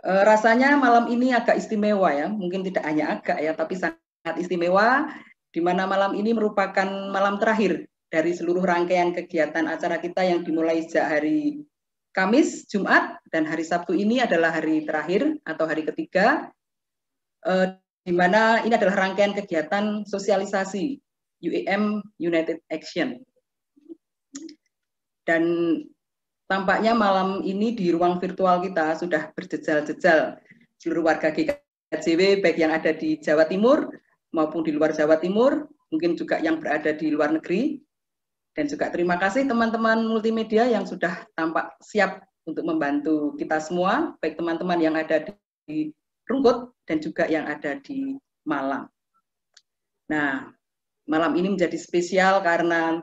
Rasanya malam ini agak istimewa ya, mungkin tidak hanya agak ya, tapi sangat istimewa, di mana malam ini merupakan malam terakhir dari seluruh rangkaian kegiatan acara kita yang dimulai sejak hari Kamis, Jumat, dan hari Sabtu ini adalah hari terakhir atau hari ketiga, di mana ini adalah rangkaian kegiatan sosialisasi UEM United Action. Dan tampaknya malam ini di ruang virtual kita sudah berjejal-jejal seluruh warga GKJW, baik yang ada di Jawa Timur maupun di luar Jawa Timur, mungkin juga yang berada di luar negeri. Dan juga terima kasih teman-teman multimedia yang sudah tampak siap untuk membantu kita semua, baik teman-teman yang ada di Rungkut dan juga yang ada di Malang. Nah, malam ini menjadi spesial karena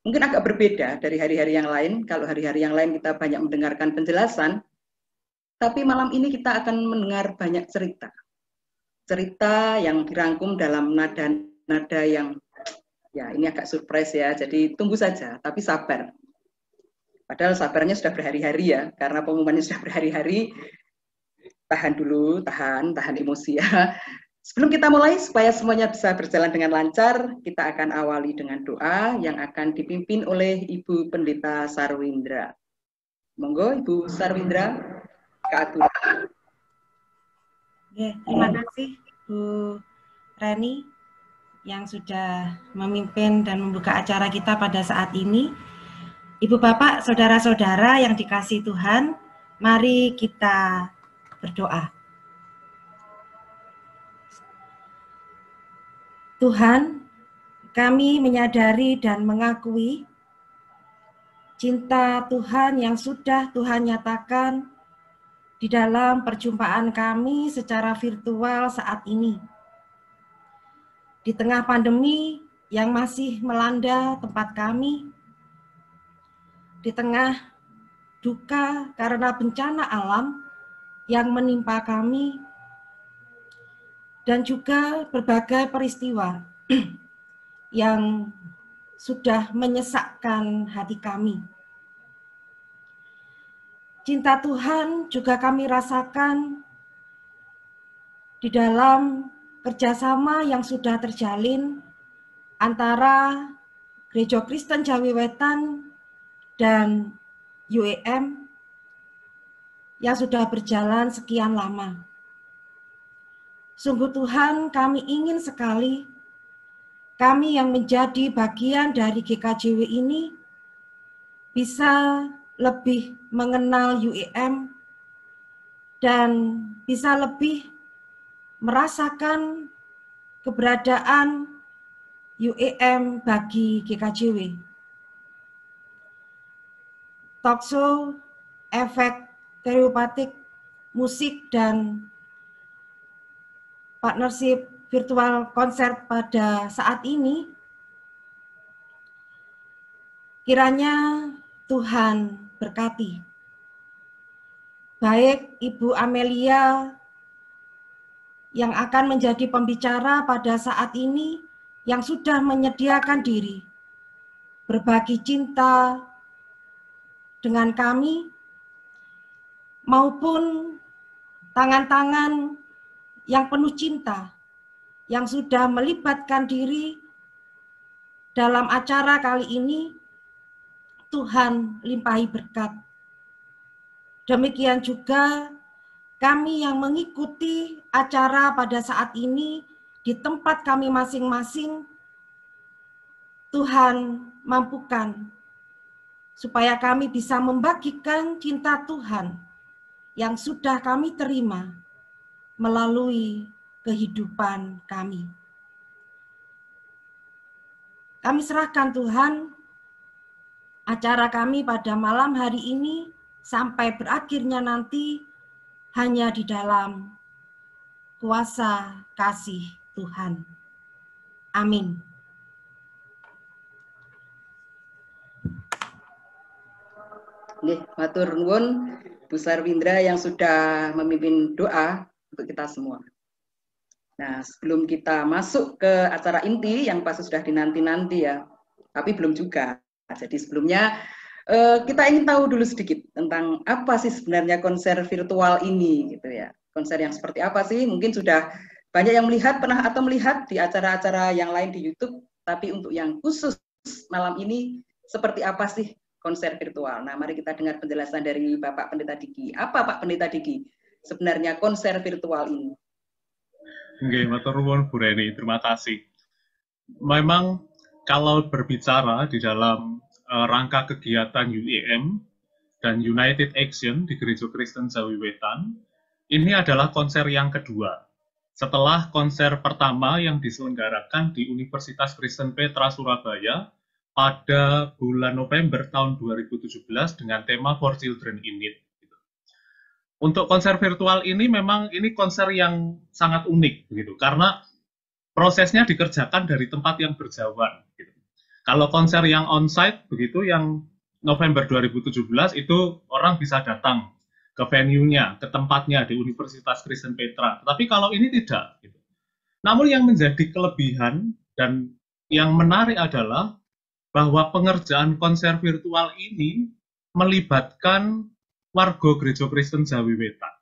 mungkin agak berbeda dari hari-hari yang lain. Kalau hari-hari yang lain kita banyak mendengarkan penjelasan, tapi malam ini kita akan mendengar banyak cerita. Cerita yang dirangkum dalam nada-nada yang, ya ini agak surprise ya, jadi tunggu saja, tapi sabar. Padahal sabarnya sudah berhari-hari ya, karena pengumumannya sudah berhari-hari. Tahan dulu, tahan emosi ya. Sebelum kita mulai, supaya semuanya bisa berjalan dengan lancar, kita akan awali dengan doa yang akan dipimpin oleh Ibu Pendeta Sarwindra. Monggo Ibu Sarwindra, keatur. Terima kasih Bu Reni yang sudah memimpin dan membuka acara kita pada saat ini. Ibu Bapak, saudara-saudara yang dikasihi Tuhan, mari kita berdoa. Tuhan, kami menyadari dan mengakui cinta Tuhan yang sudah Tuhan nyatakan di dalam perjumpaan kami secara virtual saat ini. Di tengah pandemi yang masih melanda tempat kami, di tengah duka karena bencana alam yang menimpa kami, dan juga berbagai peristiwa yang sudah menyesakkan hati kami. Cinta Tuhan juga kami rasakan di dalam kerjasama yang sudah terjalin antara Gereja Kristen Jawi Wetan dan UEM yang sudah berjalan sekian lama. Sungguh Tuhan, kami ingin sekali kami yang menjadi bagian dari GKJW ini bisa lebih mengenal UEM dan bisa lebih merasakan keberadaan UEM bagi GKJW. Talkshow, efek terapeutik, musik, dan partnership virtual konser pada saat ini, kiranya Tuhan berkati. Baik Ibu Amelia yang akan menjadi pembicara pada saat ini, yang sudah menyediakan diri, berbagi cinta dengan kami, maupun tangan-tangan yang penuh cinta, yang sudah melibatkan diri dalam acara kali ini, Tuhan limpahi berkat. Demikian juga kami yang mengikuti acara pada saat ini di tempat kami masing-masing, Tuhan mampukan supaya kami bisa membagikan cinta Tuhan yang sudah kami terima melalui kehidupan kami. Kami serahkan Tuhan acara kami pada malam hari ini sampai berakhirnya nanti hanya di dalam kuasa kasih Tuhan. Amin. Nggih, matur nuwun Bu Sarwindra yang sudah memimpin doa untuk kita semua. Nah, sebelum kita masuk ke acara inti yang pasti sudah dinanti-nanti ya, tapi belum juga. Jadi sebelumnya Kita ingin tahu dulu sedikit tentang apa sih sebenarnya konser virtual ini, gitu ya. Konser yang seperti apa sih? Mungkin sudah banyak yang pernah melihat di acara-acara yang lain di YouTube, tapi untuk yang khusus malam ini, seperti apa sih konser virtual? Nah, mari kita dengar penjelasan dari Bapak Pendeta Diki. Apa Pak Pendeta Diki sebenarnya konser virtual ini? Oke, matur nuwun Bu Reni, terima kasih. Memang kalau berbicara di dalam rangka kegiatan UEM dan United Action di Gereja Kristen Jawi Wetan, ini adalah konser yang kedua. Setelah konser pertama yang diselenggarakan di Universitas Kristen Petra Surabaya pada bulan November tahun 2017 dengan tema For Children in Need. Untuk konser virtual ini memang ini konser yang sangat unik begitu, karena prosesnya dikerjakan dari tempat yang berjauhan. Gitu. Kalau konser yang onsite begitu, yang November 2017 itu orang bisa datang ke venue-nya, ke tempatnya di Universitas Kristen Petra. Tapi kalau ini tidak. Gitu. Namun yang menjadi kelebihan dan yang menarik adalah bahwa pengerjaan konser virtual ini melibatkan warga Gereja Kristen Jawi Wetan.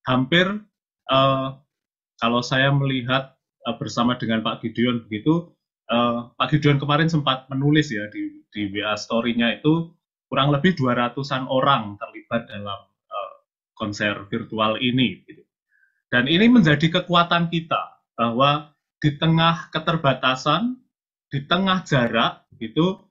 Hampir kalau saya melihat bersama dengan Pak Gideon begitu, Pak Gideon kemarin sempat menulis ya di WA story-nya itu kurang lebih 200-an orang terlibat dalam konser virtual ini. Gitu. Dan ini menjadi kekuatan kita bahwa di tengah keterbatasan, di tengah jarak, gitu,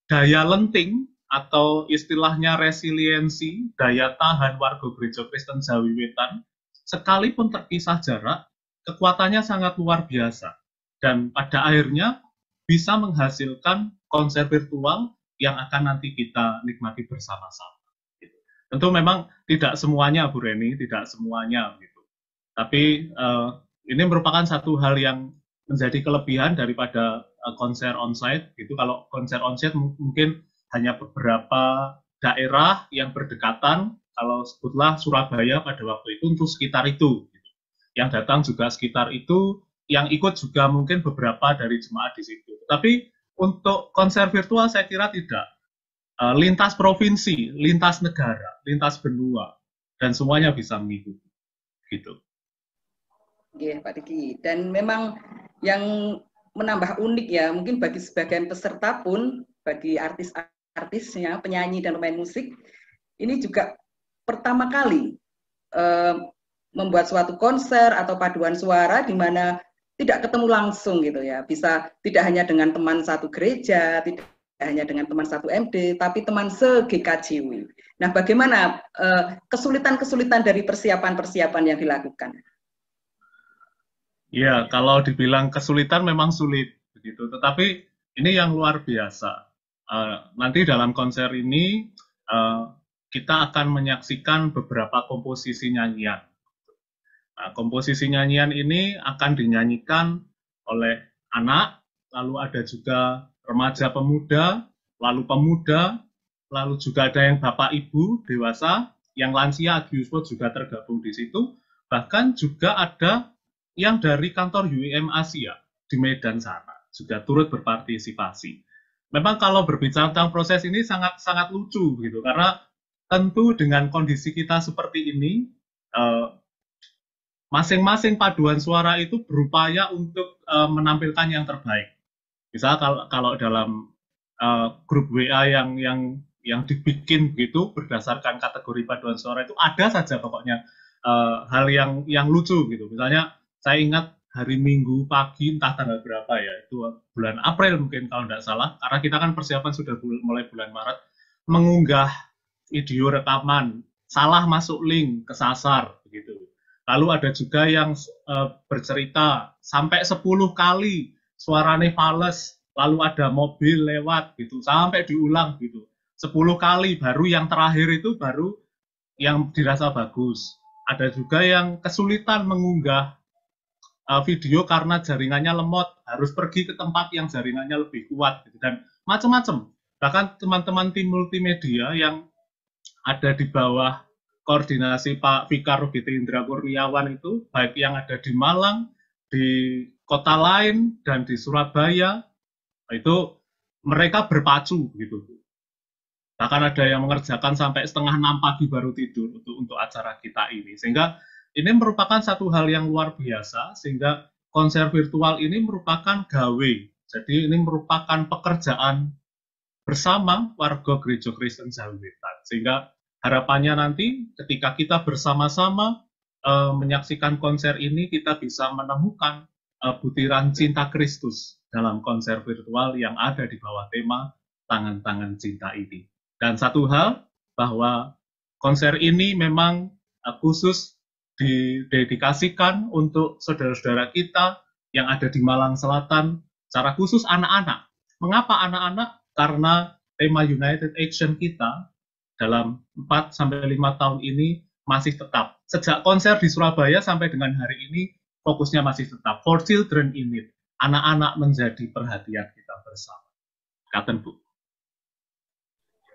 daya lenting atau istilahnya resiliensi, daya tahan warga Gereja Kristen Jawi Wetan, sekalipun terpisah jarak, kekuatannya sangat luar biasa. Dan pada akhirnya bisa menghasilkan konser virtual yang akan nanti kita nikmati bersama-sama. Gitu. Tentu memang tidak semuanya, Bu Reni, tidak semuanya. Gitu. Tapi ini merupakan satu hal yang menjadi kelebihan daripada konser onsite. Gitu. Kalau konser onsite mungkin hanya beberapa daerah yang berdekatan, kalau sebutlah Surabaya pada waktu itu untuk sekitar itu. Gitu. Yang datang juga sekitar itu, yang ikut juga mungkin beberapa dari jemaat di situ. Tapi untuk konser virtual saya kira tidak. Lintas provinsi, lintas negara, lintas benua, dan semuanya bisa mengikuti. Gitu. Oke, Pak Diki. Dan memang yang menambah unik ya, mungkin bagi sebagian peserta pun, bagi artisnya, penyanyi dan pemain musik, ini juga pertama kali membuat suatu konser atau paduan suara di mana tidak ketemu langsung gitu ya, bisa tidak hanya dengan teman satu gereja, tidak hanya dengan teman satu MD, tapi teman se-GKJW. Nah, bagaimana kesulitan-kesulitan dari persiapan-persiapan yang dilakukan? Ya, kalau dibilang kesulitan memang sulit begitu, tetapi ini yang luar biasa. Nanti dalam konser ini kita akan menyaksikan beberapa komposisi nyanyian. Nah, komposisi nyanyian ini akan dinyanyikan oleh anak, lalu ada juga remaja pemuda, lalu pemuda, lalu juga ada yang bapak ibu dewasa, yang lansia Agiuspo juga tergabung di situ, bahkan juga ada yang dari kantor UEM Asia di Medan sana juga turut berpartisipasi. Memang kalau berbicara tentang proses ini sangat lucu gitu, karena tentu dengan kondisi kita seperti ini, masing-masing paduan suara itu berupaya untuk menampilkan yang terbaik. Misalnya kalau dalam grup WA yang dibikin begitu berdasarkan kategori paduan suara itu ada saja pokoknya hal yang lucu gitu. Misalnya saya ingat hari Minggu pagi, entah tanggal berapa ya, itu bulan April mungkin kalau tidak salah, karena kita kan persiapan sudah mulai bulan Maret, mengunggah video rekaman, salah masuk link, kesasar, begitu. Lalu ada juga yang bercerita, sampai 10 kali suaranya fales, lalu ada mobil lewat, gitu, sampai diulang, gitu. 10 kali, baru yang terakhir itu baru yang dirasa bagus. Ada juga yang kesulitan mengunggah video karena jaringannya lemot, harus pergi ke tempat yang jaringannya lebih kuat, gitu. Dan macam-macam. Bahkan teman-teman tim multimedia yang ada di bawah koordinasi Pak Fikar Rugiti Indra Kurniawan itu, baik yang ada di Malang, di kota lain, dan di Surabaya, itu mereka berpacu, gitu. Bahkan ada yang mengerjakan sampai 5:30 pagi baru tidur untuk acara kita ini. Sehingga ini merupakan satu hal yang luar biasa, sehingga konser virtual ini merupakan gawe. Jadi ini merupakan pekerjaan bersama warga Gereja Kristen Jawi Wetan. Sehingga harapannya nanti ketika kita bersama-sama menyaksikan konser ini, kita bisa menemukan butiran cinta Kristus dalam konser virtual yang ada di bawah tema Tangan-Tangan Cinta ini. Dan satu hal, bahwa konser ini memang khusus didedikasikan untuk saudara-saudara kita yang ada di Malang Selatan, secara khusus anak-anak. Mengapa anak-anak? Karena tema United Action kita dalam 4-5 tahun ini masih tetap. Sejak konser di Surabaya sampai dengan hari ini, fokusnya masih tetap. For Children in Need. Anak-anak menjadi perhatian kita bersama. Katen, Bu.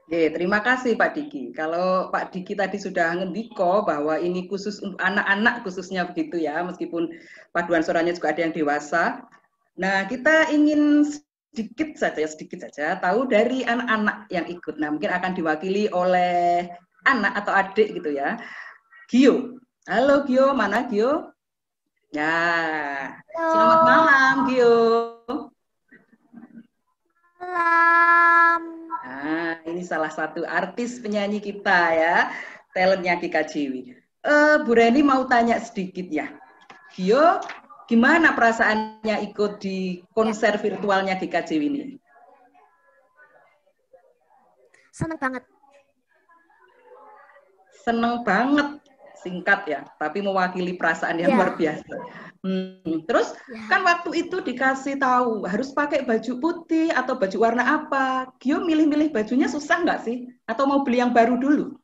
Oke, terima kasih Pak Diki. Kalau Pak Diki tadi sudah ngendiko bahwa ini khusus untuk anak-anak khususnya begitu ya, meskipun paduan suaranya juga ada yang dewasa. Nah, kita ingin sedikit saja tahu dari anak-anak yang ikut. Nah, mungkin akan diwakili oleh anak atau adik gitu ya. Gio. Halo Gio, mana Gio? Ya, selamat malam Gio. Malam. Nah, ini salah satu artis penyanyi kita ya, talentnya GKJW. Bu Reni mau tanya sedikit ya. Gio, gimana perasaannya ikut di konser virtualnya GKJW ini? Seneng banget. Seneng banget, singkat ya, tapi mewakili perasaan yang luar biasa. Terus kan waktu itu dikasih tahu harus pakai baju putih atau baju warna apa. Gio milih-milih bajunya susah nggak sih? Atau mau beli yang baru dulu?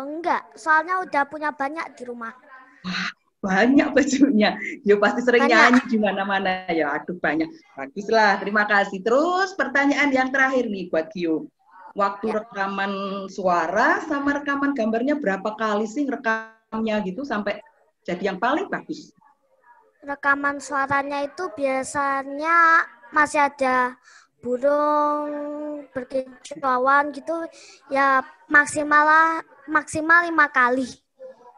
Enggak, soalnya udah punya banyak di rumah. Wah, banyak bajunya. Gio pasti sering nyanyi di mana-mana ya. Aduh banyak. Baguslah, terima kasih. Terus pertanyaan yang terakhir nih buat Gio. Waktu rekaman suara sama rekaman gambarnya berapa kali sih rekamnya gitu sampai jadi yang paling bagus? Rekaman suaranya itu biasanya masih ada burung berkicauan gitu ya, maksimal 5 kali.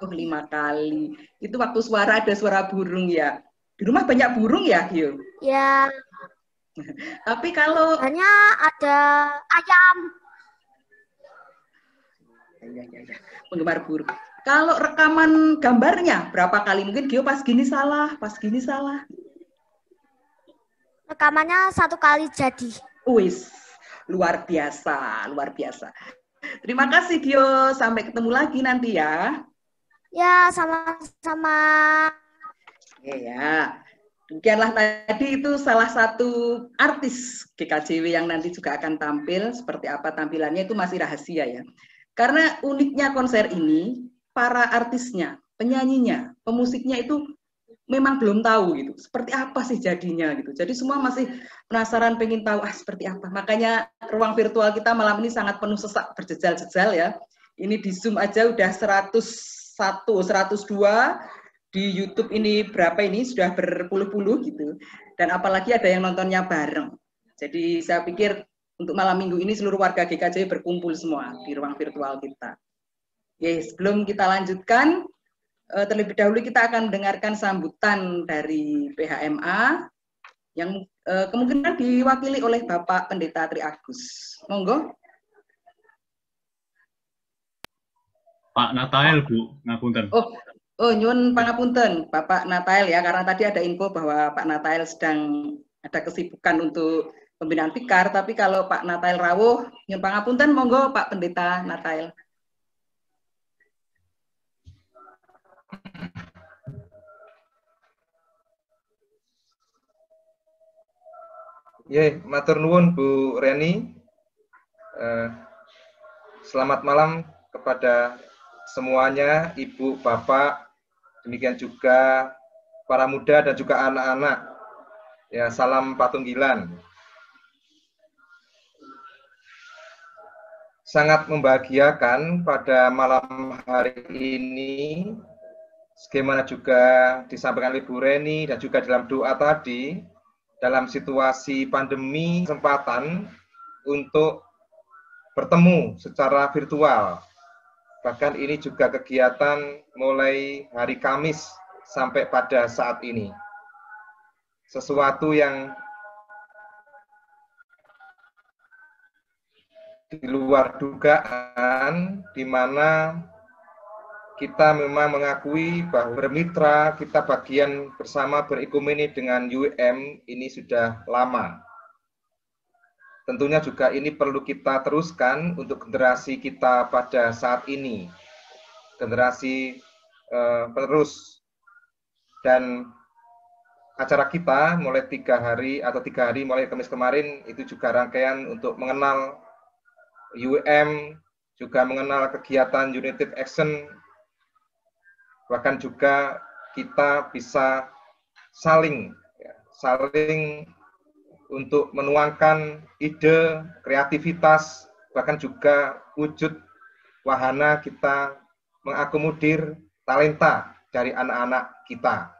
Oh, 5 kali. Itu waktu suara ada suara burung ya. Di rumah banyak burung ya, Gio? Ya. Tapi kalau hanya ada ayam. Ya. Penggemar burung. Kalau rekaman gambarnya berapa kali? Mungkin Gio pas gini salah, pas gini salah. Rekamannya 1 kali jadi. Wis, luar biasa, luar biasa. Terima kasih Gio, sampai ketemu lagi nanti ya. Ya, sama-sama. Ya. Demikianlah tadi itu salah satu artis GKJW yang nanti juga akan tampil. Seperti apa tampilannya itu masih rahasia ya. Karena uniknya konser ini, para artisnya, penyanyinya, pemusiknya itu memang belum tahu gitu. Seperti apa sih jadinya gitu. Jadi semua masih penasaran, pengen tahu seperti apa. Makanya ruang virtual kita malam ini sangat penuh sesak, berjejal-jejal ya. Ini di Zoom aja udah 101, 102. Di YouTube ini berapa ini? Sudah berpuluh-puluh gitu. Dan apalagi ada yang nontonnya bareng. Jadi saya pikir untuk malam minggu ini seluruh warga GKJ berkumpul semua di ruang virtual kita. Oke, sebelum kita lanjutkan, terlebih dahulu kita akan mendengarkan sambutan dari PHMA yang kemungkinan diwakili oleh Bapak Pendeta Tri Agus. Monggo. Pak Natael, Bu, ngapunten. Oh, nyun pangapunten, Bapak Natael ya, karena tadi ada info bahwa Pak Natael sedang ada kesibukan untuk pembinaan Pikar, tapi kalau Pak Natael rawuh, nyun pangapunten, monggo Pak Pendeta Natael. Ye, matur nuwun Bu Reni. Selamat malam kepada semuanya, Ibu, Bapak, demikian juga para muda dan juga anak-anak. Ya, salam Patunggilan. Sangat membahagiakan pada malam hari ini, sebagaimana juga disampaikan oleh Bu Reni dan juga dalam doa tadi, dalam situasi pandemi, kesempatan untuk bertemu secara virtual. Bahkan ini juga kegiatan mulai hari Kamis sampai pada saat ini. Sesuatu yang di luar dugaan, di mana kita memang mengakui bahwa bermitra, kita bagian bersama berekumeni dengan UIM ini sudah lama. Tentunya juga ini perlu kita teruskan untuk generasi kita pada saat ini. Generasi penerus. Dan acara kita mulai 3 hari mulai Kamis kemarin itu juga rangkaian untuk mengenal UIM, juga mengenal kegiatan United Action, bahkan juga kita bisa saling untuk menuangkan ide, kreativitas, bahkan juga wujud wahana kita mengakomodir talenta dari anak-anak kita.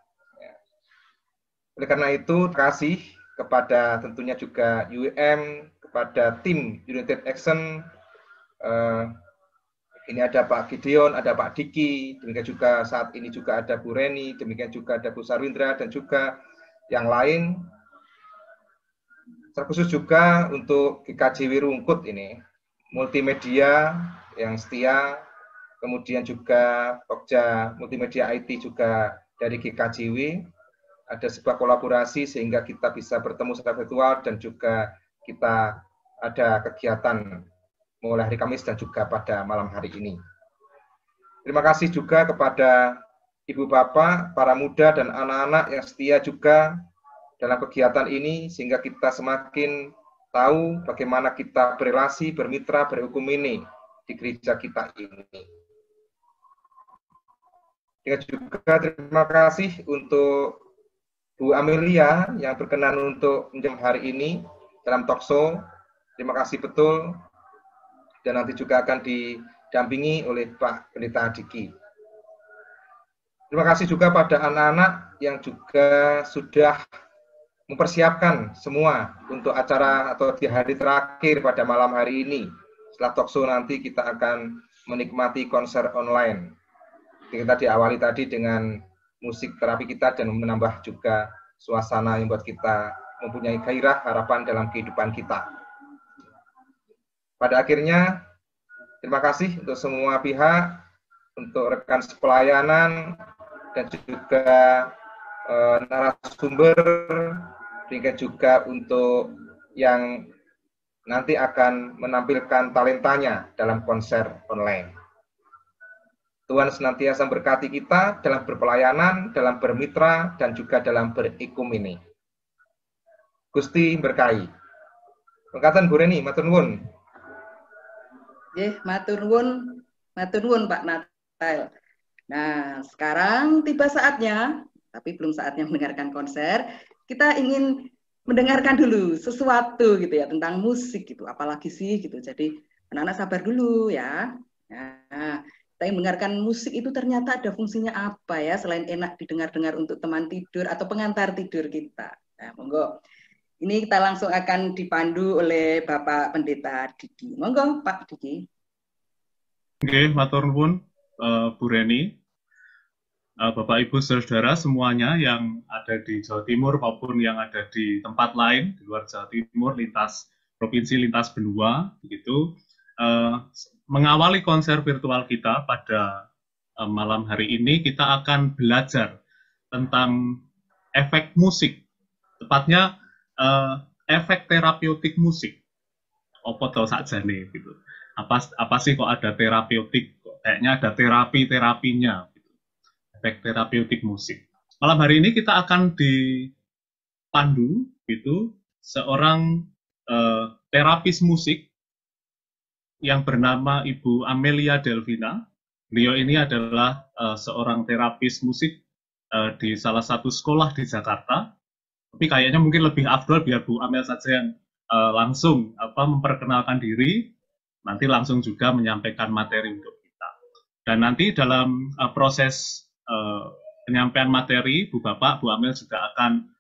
Oleh karena itu, terima kasih kepada tentunya juga UIM, kepada tim United Action. Ini ada Pak Gideon, ada Pak Diki, demikian juga saat ini juga ada Bu Reni, demikian juga ada Bu Sarwindra, dan juga yang lain. Terkhusus juga untuk GKJW Rungkut ini, multimedia yang setia, kemudian juga Pokja Multimedia IT juga dari GKJW, ada sebuah kolaborasi sehingga kita bisa bertemu secara virtual dan juga kita ada kegiatan mulai hari Kamis dan juga pada malam hari ini. Terima kasih juga kepada Ibu Bapak, para muda dan anak-anak yang setia juga dalam kegiatan ini sehingga kita semakin tahu bagaimana kita berrelasi, bermitra, berekumeni di gereja kita ini. Juga terima kasih untuk Bu Amelia yang berkenan untuk menjam hari ini dalam talkshow. Terima kasih betul. Dan nanti juga akan didampingi oleh Pak Pendeta Diki. Terima kasih juga pada anak-anak yang juga sudah mempersiapkan semua untuk acara atau di hari terakhir pada malam hari ini. Setelah talkshow nanti kita akan menikmati konser online. Kita diawali tadi dengan musik terapi kita dan menambah juga suasana yang buat kita mempunyai gairah harapan dalam kehidupan kita. Pada akhirnya, terima kasih untuk semua pihak, untuk rekan sepelayanan, dan juga narasumber, dan juga untuk yang nanti akan menampilkan talentanya dalam konser online. Tuhan senantiasa berkati kita dalam berpelayanan, dalam bermitra, dan juga dalam berekumeni. Gusti berkahi. Pengkatan Bu Reni, matur nuwun. Matur nuwun Pak Natal. Nah, sekarang tiba saatnya, tapi belum saatnya mendengarkan konser. Kita ingin mendengarkan dulu sesuatu gitu ya tentang musik gitu. Apalagi sih gitu. Jadi anak-anak sabar dulu ya. Nah, kita ingin mendengarkan musik itu ternyata ada fungsinya apa ya selain enak didengar-dengar untuk teman tidur atau pengantar tidur kita. Nah, monggo. Ini kita langsung akan dipandu oleh Bapak Pendeta Diki. Monggo, Pak Diki. Oke, matur nuwun Bu Reni. Bapak Ibu Saudara semuanya yang ada di Jawa Timur maupun yang ada di tempat lain di luar Jawa Timur, lintas provinsi, lintas benua, begitu. Mengawali konser virtual kita pada malam hari ini, kita akan belajar tentang efek musik, tepatnya efek terapeutik musik. Apa tau sakjane gitu. Apa sih kok ada terapeutik? Kayaknya ada terapinya. Gitu. Efek terapeutik musik. Malam hari ini kita akan dipandu gitu seorang terapis musik yang bernama Ibu Amelia Delvina. Beliau ini adalah seorang terapis musik di salah satu sekolah di Jakarta. Tapi kayaknya mungkin lebih afdol biar Bu Amel saja yang langsung memperkenalkan diri, nanti langsung juga menyampaikan materi untuk kita. Dan nanti dalam proses penyampaian materi, Bu Bapak, Bu Amel juga akan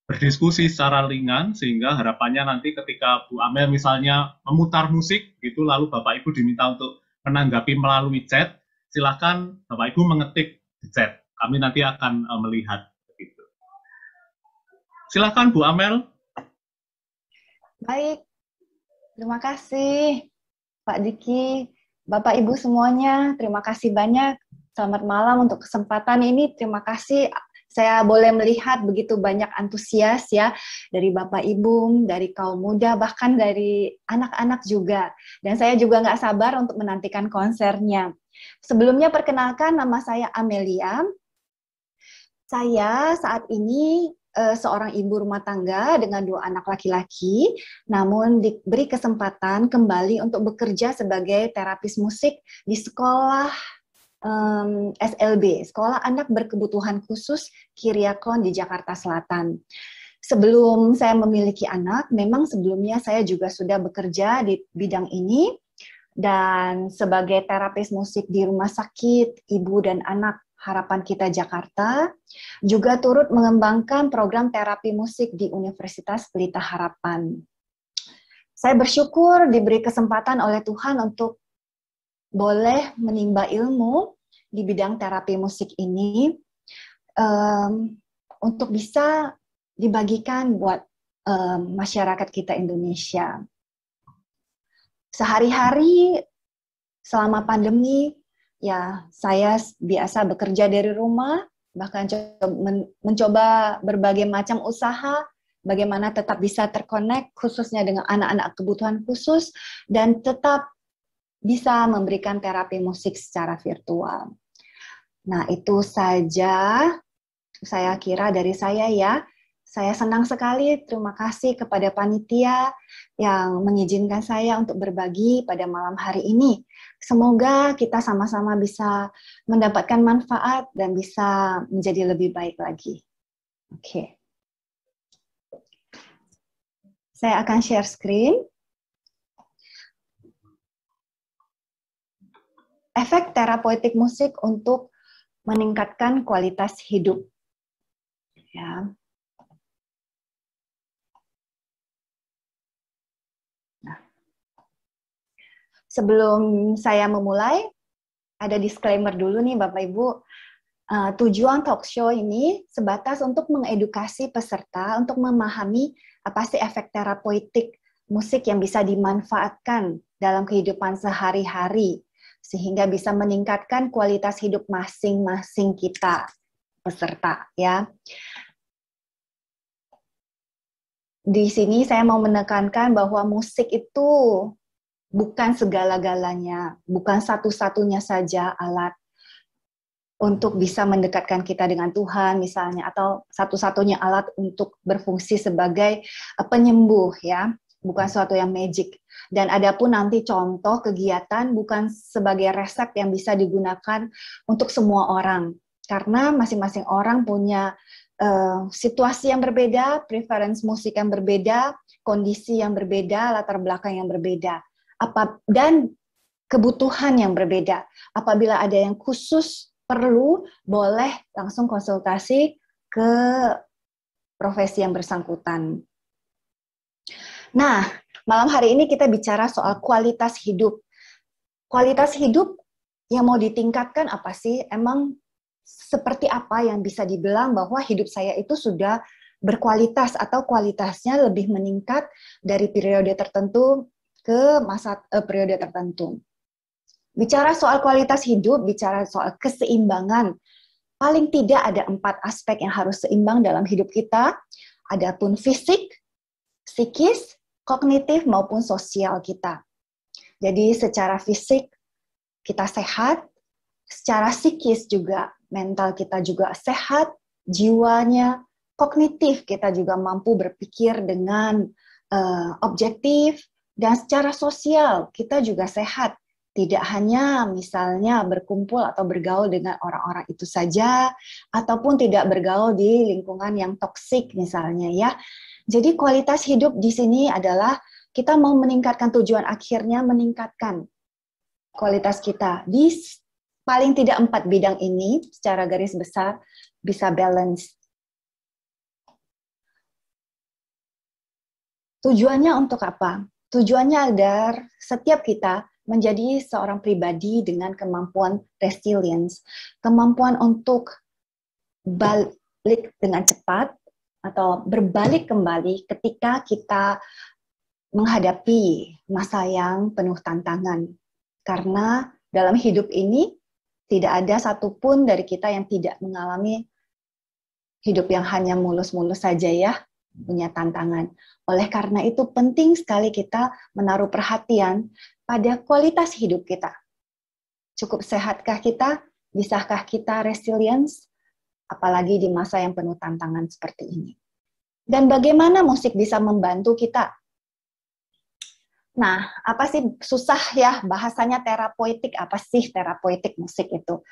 berdiskusi secara ringan, sehingga harapannya nanti ketika Bu Amel misalnya memutar musik, gitu, lalu Bapak Ibu diminta untuk menanggapi melalui chat, silakan Bapak Ibu mengetik di chat. Kami nanti akan melihat. Begitu. Silakan Bu Amel. Baik, terima kasih Pak Diki, Bapak Ibu semuanya, terima kasih banyak. Selamat malam untuk kesempatan ini, terima kasih. Saya boleh melihat begitu banyak antusias ya, dari Bapak Ibu, dari kaum muda, bahkan dari anak-anak juga. Dan saya juga nggak sabar untuk menantikan konsernya. Sebelumnya perkenalkan, nama saya Amelia. Saya saat ini seorang ibu rumah tangga dengan 2 anak laki-laki, namun diberi kesempatan kembali untuk bekerja sebagai terapis musik di sekolah SLB, Sekolah Anak Berkebutuhan Khusus Kiriakon di Jakarta Selatan. Sebelum saya memiliki anak, memang sebelumnya saya juga sudah bekerja di bidang ini, dan sebagai terapis musik di Rumah Sakit Ibu dan Anak Harapan Kita Jakarta, juga turut mengembangkan program terapi musik di Universitas Pelita Harapan. Saya bersyukur diberi kesempatan oleh Tuhan untuk boleh menimba ilmu di bidang terapi musik ini, untuk bisa dibagikan buat masyarakat kita Indonesia. Sehari-hari selama pandemi, ya saya biasa bekerja dari rumah, bahkan mencoba berbagai macam usaha, bagaimana tetap bisa terkonek, khususnya dengan anak-anak kebutuhan khusus, dan tetap bisa memberikan terapi musik secara virtual. Nah, itu saja saya kira dari saya ya. Saya senang sekali, terima kasih kepada panitia yang mengizinkan saya untuk berbagi pada malam hari ini. Semoga kita sama-sama bisa mendapatkan manfaat dan bisa menjadi lebih baik lagi. Oke. Saya akan share screen. Efek terapeutik musik untuk meningkatkan kualitas hidup. Ya. Nah. Sebelum saya memulai, ada disclaimer dulu nih Bapak Ibu. Tujuan talk show ini sebatas untuk mengedukasi peserta untuk memahami apa sih efek terapeutik musik yang bisa dimanfaatkan dalam kehidupan sehari-hari, sehingga bisa meningkatkan kualitas hidup masing-masing kita peserta ya. Di sini saya mau menekankan bahwa musik itu bukan segala-galanya, bukan satu-satunya saja alat untuk bisa mendekatkan kita dengan Tuhan misalnya, atau satu-satunya alat untuk berfungsi sebagai penyembuh ya, bukan suatu yang magic. Dan adapun nanti contoh kegiatan bukan sebagai resep yang bisa digunakan untuk semua orang, karena masing-masing orang punya situasi yang berbeda, preference musik yang berbeda, kondisi yang berbeda, latar belakang yang berbeda, dan kebutuhan yang berbeda. Apabila ada yang khusus perlu, boleh langsung konsultasi ke profesi yang bersangkutan. Nah, malam hari ini kita bicara soal kualitas hidup. Kualitas hidup yang mau ditingkatkan apa sih? Emang seperti apa yang bisa dibilang bahwa hidup saya itu sudah berkualitas atau kualitasnya lebih meningkat dari periode tertentu ke periode tertentu. Bicara soal kualitas hidup, bicara soal keseimbangan, paling tidak ada 4 aspek yang harus seimbang dalam hidup kita. Adapun fisik, psikis, kognitif maupun sosial kita. Jadi secara fisik kita sehat, secara psikis juga mental kita juga sehat, jiwanya, kognitif kita juga mampu berpikir dengan objektif, dan secara sosial kita juga sehat. Tidak hanya misalnya berkumpul atau bergaul dengan orang-orang itu saja, ataupun tidak bergaul di lingkungan yang toksik misalnya ya. Jadi kualitas hidup di sini adalah kita mau meningkatkan, tujuan akhirnya meningkatkan kualitas kita di paling tidak 4 bidang ini secara garis besar bisa balance. Tujuannya untuk apa? Tujuannya agar setiap kita menjadi seorang pribadi dengan kemampuan resilience, kemampuan untuk balik dengan cepat atau berbalik kembali ketika kita menghadapi masa yang penuh tantangan. Karena dalam hidup ini tidak ada satupun dari kita yang tidak mengalami hidup yang hanya mulus-mulus saja ya, punya tantangan. Oleh karena itu penting sekali kita menaruh perhatian pada kualitas hidup kita. Cukup sehatkah kita? Bisakah kita resilience? Apalagi di masa yang penuh tantangan seperti ini. Dan bagaimana musik bisa membantu kita? Nah, apa sih susah ya bahasanya terapeutik, apa sih terapeutik musik itu?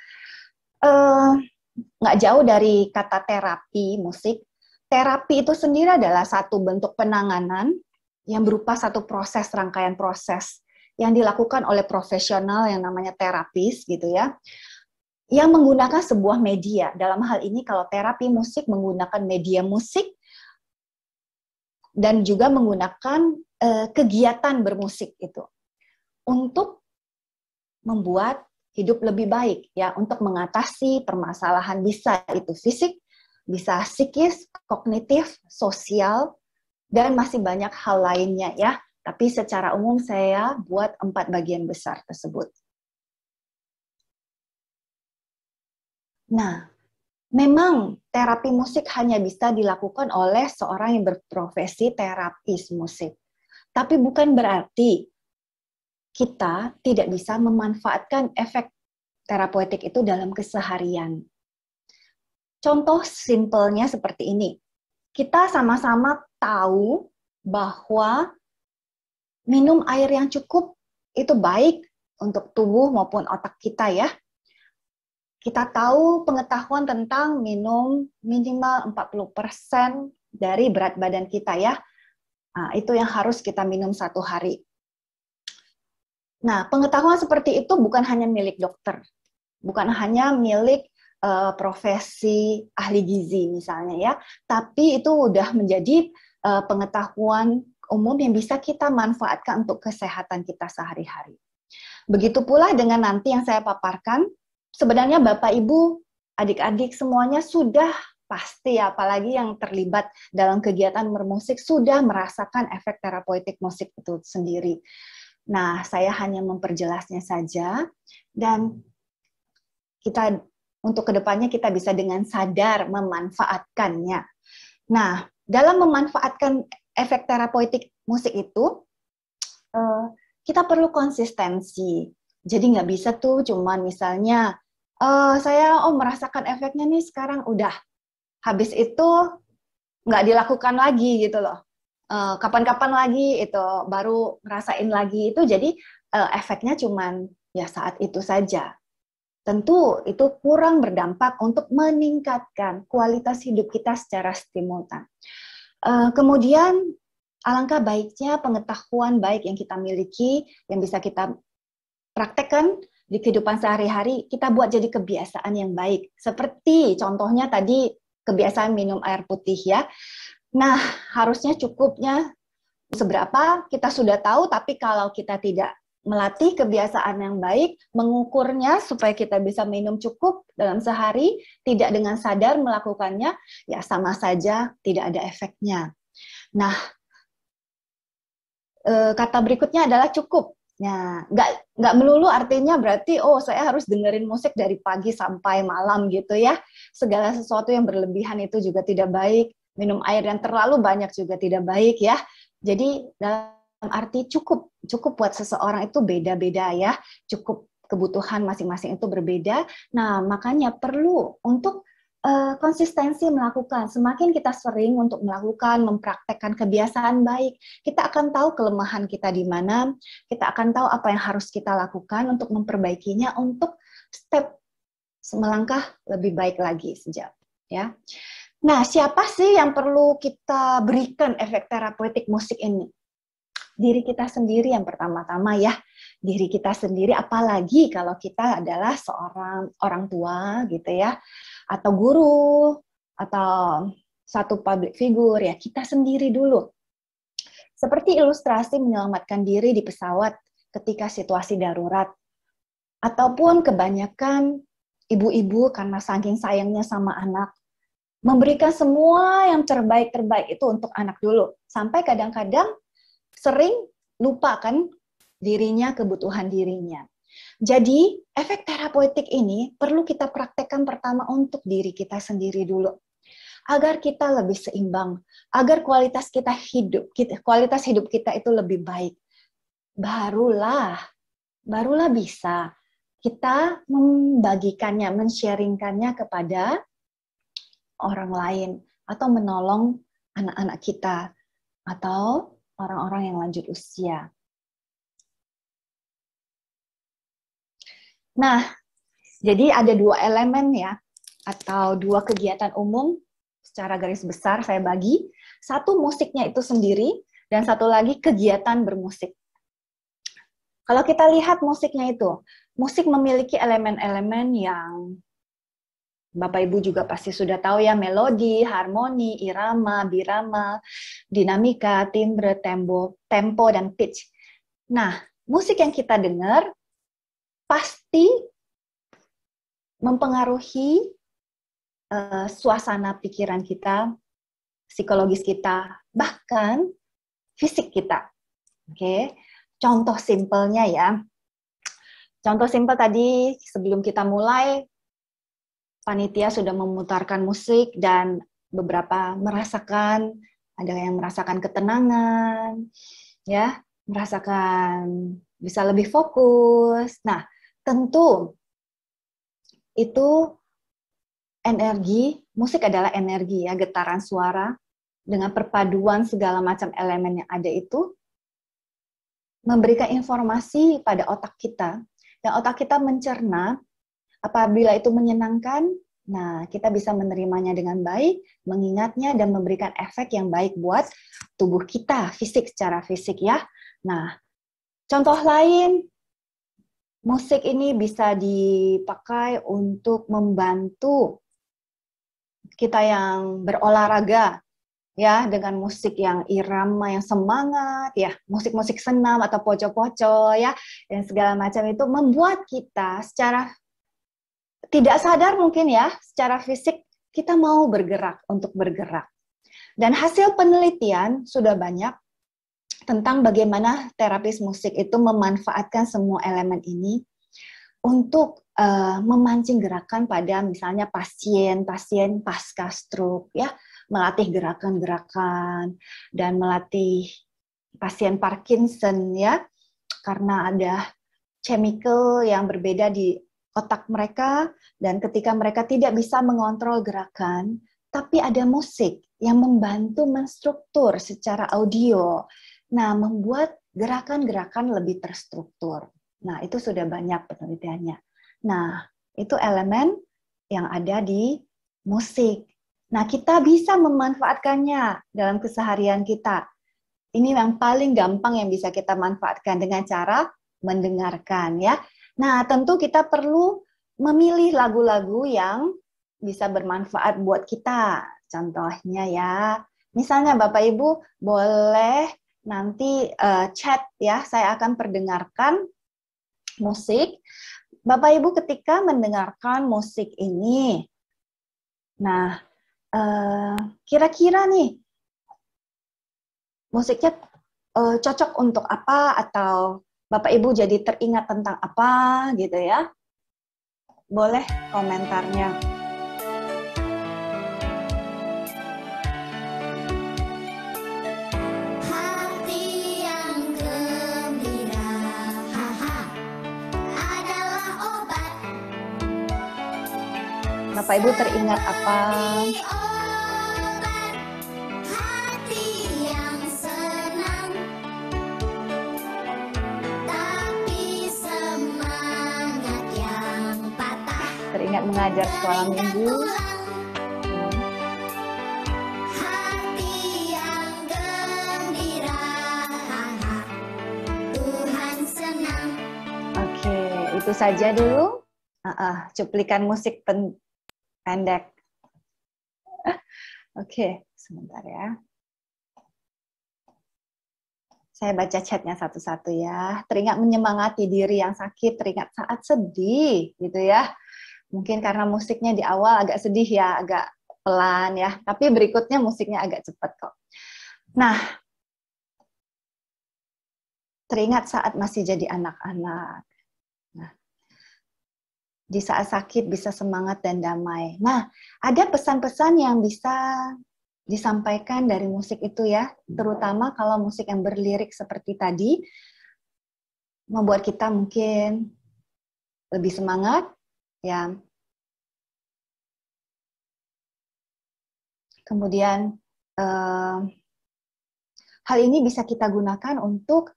Nggak jauh dari kata terapi musik. Terapi itu sendiri adalah satu bentuk penanganan yang berupa satu proses, rangkaian proses yang dilakukan oleh profesional yang namanya terapis gitu ya, yang menggunakan sebuah media. Dalam hal ini kalau terapi musik menggunakan media musik dan juga menggunakan kegiatan bermusik itu untuk membuat hidup lebih baik ya, untuk mengatasi permasalahan, bisa itu fisik, bisa psikis, kognitif, sosial, dan masih banyak hal lainnya ya. Tapi secara umum saya buat 4 bagian besar tersebut. Nah, memang terapi musik hanya bisa dilakukan oleh seorang yang berprofesi terapis musik. Tapi bukan berarti kita tidak bisa memanfaatkan efek terapeutik itu dalam keseharian. Contoh simpelnya seperti ini. Kita sama-sama tahu bahwa minum air yang cukup itu baik untuk tubuh maupun otak kita ya. Kita tahu pengetahuan tentang minum minimal 40% dari berat badan kita ya. Nah, itu yang harus kita minum 1 hari. Nah, pengetahuan seperti itu bukan hanya milik dokter, bukan hanya milik profesi ahli gizi misalnya ya, tapi itu udah menjadi pengetahuan umum yang bisa kita manfaatkan untuk kesehatan kita sehari-hari. Begitu pula dengan nanti yang saya paparkan, sebenarnya Bapak Ibu, adik-adik semuanya sudah pasti, apalagi yang terlibat dalam kegiatan bermusik, sudah merasakan efek terapeutik musik itu sendiri. Nah, saya hanya memperjelasnya saja, dan kita untuk kedepannya kita bisa dengan sadar memanfaatkannya. Nah, dalam memanfaatkan efek terapeutik musik itu, kita perlu konsistensi. Jadi nggak bisa tuh cuman misalnya, saya merasakan efeknya nih sekarang udah, habis itu nggak dilakukan lagi gitu loh. Kapan-kapan lagi itu baru ngerasain lagi itu, jadi efeknya cuman ya saat itu saja. Tentu itu kurang berdampak untuk meningkatkan kualitas hidup kita secara simultan. Kemudian alangkah baiknya pengetahuan baik yang kita miliki, yang bisa kita praktekkan di kehidupan sehari-hari, kita buat jadi kebiasaan yang baik. Seperti contohnya tadi kebiasaan minum air putih ya. Nah, harusnya cukupnya seberapa kita sudah tahu, tapi kalau kita tidak melatih kebiasaan yang baik, mengukurnya supaya kita bisa minum cukup dalam sehari, tidak dengan sadar melakukannya, ya sama saja tidak ada efeknya. Nah, kata berikutnya adalah cukup. Nah, nggak melulu artinya berarti saya harus dengerin musik dari pagi sampai malam gitu ya. Segala sesuatu yang berlebihan itu juga tidak baik. Minum air yang terlalu banyak juga tidak baik ya. Jadi dalam arti cukup buat seseorang itu beda-beda ya. Cukup kebutuhan masing-masing itu berbeda. Nah, makanya perlu untuk konsistensi melakukan. Semakin kita sering untuk melakukan, mempraktekkan kebiasaan baik, kita akan tahu kelemahan kita di mana, kita akan tahu apa yang harus kita lakukan untuk memperbaikinya, untuk step melangkah lebih baik lagi sejak ya. Nah, siapa sih yang perlu kita berikan efek terapeutik musik ini? Diri kita sendiri yang pertama-tama ya. Diri kita sendiri, apalagi kalau kita adalah seorang orang tua gitu ya, atau guru, atau satu public figure ya, kita sendiri dulu. Seperti ilustrasi menyelamatkan diri di pesawat ketika situasi darurat. Ataupun kebanyakan ibu-ibu karena saking sayangnya sama anak, memberikan semua yang terbaik-terbaik itu untuk anak dulu. Sampai kadang-kadang sering lupa kan dirinya, kebutuhan dirinya. Jadi, efek terapeutik ini perlu kita praktekkan pertama untuk diri kita sendiri dulu. Agar kita lebih seimbang, agar kualitas hidup kita itu lebih baik. Barulah bisa kita membagikannya, men-sharingkannya kepada orang lain atau menolong anak-anak kita atau orang-orang yang lanjut usia. Nah, jadi ada 2 elemen ya, atau 2 kegiatan umum secara garis besar saya bagi. Satu musiknya itu sendiri, dan satu lagi kegiatan bermusik. Kalau kita lihat musiknya itu, musik memiliki elemen-elemen yang Bapak Ibu juga pasti sudah tahu ya, melodi, harmoni, irama, birama, dinamika, timbre, tempo, dan pitch. Nah, musik yang kita dengar pasti mempengaruhi suasana pikiran kita, psikologis kita, bahkan fisik kita. Oke, contoh simpelnya ya. Contoh simpel tadi sebelum kita mulai, panitia sudah memutarkan musik dan beberapa merasakan, ada yang merasakan ketenangan, ya, merasakan bisa lebih fokus. Nah, tentu itu energi, musik adalah energi ya, getaran suara dengan perpaduan segala macam elemen yang ada itu memberikan informasi pada otak kita, dan otak kita mencerna. Apabila itu menyenangkan, nah kita bisa menerimanya dengan baik, mengingatnya dan memberikan efek yang baik buat tubuh kita, secara fisik ya. Nah, contoh lain, musik ini bisa dipakai untuk membantu kita yang berolahraga ya, dengan musik yang irama, yang semangat ya, musik-musik senam atau poco-poco ya, dan segala macam itu membuat kita secara tidak sadar mungkin ya, secara fisik kita mau untuk bergerak. Dan hasil penelitian sudah banyak tentang bagaimana terapis musik itu memanfaatkan semua elemen ini untuk memancing gerakan pada misalnya pasien pasca stroke ya, melatih gerakan-gerakan dan melatih pasien Parkinson ya, karena ada chemical yang berbeda di otak mereka, dan ketika mereka tidak bisa mengontrol gerakan, tapi ada musik yang membantu menstruktur secara audio. Nah, membuat gerakan-gerakan lebih terstruktur. Nah, itu sudah banyak penelitiannya. Nah, itu elemen yang ada di musik. Nah, kita bisa memanfaatkannya dalam keseharian kita. Ini yang paling gampang yang bisa kita manfaatkan dengan cara mendengarkan ya. Nah, tentu kita perlu memilih lagu-lagu yang bisa bermanfaat buat kita. Contohnya ya, misalnya Bapak Ibu boleh nanti chat ya, saya akan perdengarkan musik. Bapak Ibu ketika mendengarkan musik ini, nah kira-kira nih musiknya cocok untuk apa, atau Bapak Ibu jadi teringat tentang apa gitu ya. Boleh komentarnya. Hati yang gembira, haha, adalah obat. Bapak Ibu teringat apa? Teringat mengajar sekolah minggu. Hati yang gembira, Tuhan senang. Oke, itu saja dulu. Cuplikan musik pendek. Oke, sebentar ya. Saya baca chatnya satu-satu ya. Teringat menyemangati diri yang sakit, teringat saat sedih, gitu ya. Mungkin karena musiknya di awal agak sedih ya, agak pelan ya. Tapi berikutnya musiknya agak cepat kok. Nah, teringat saat masih jadi anak-anak. Nah, di saat sakit bisa semangat dan damai. Nah, ada pesan-pesan yang bisa disampaikan dari musik itu ya, terutama kalau musik yang berlirik seperti tadi, membuat kita mungkin lebih semangat, ya. Kemudian hal ini bisa kita gunakan untuk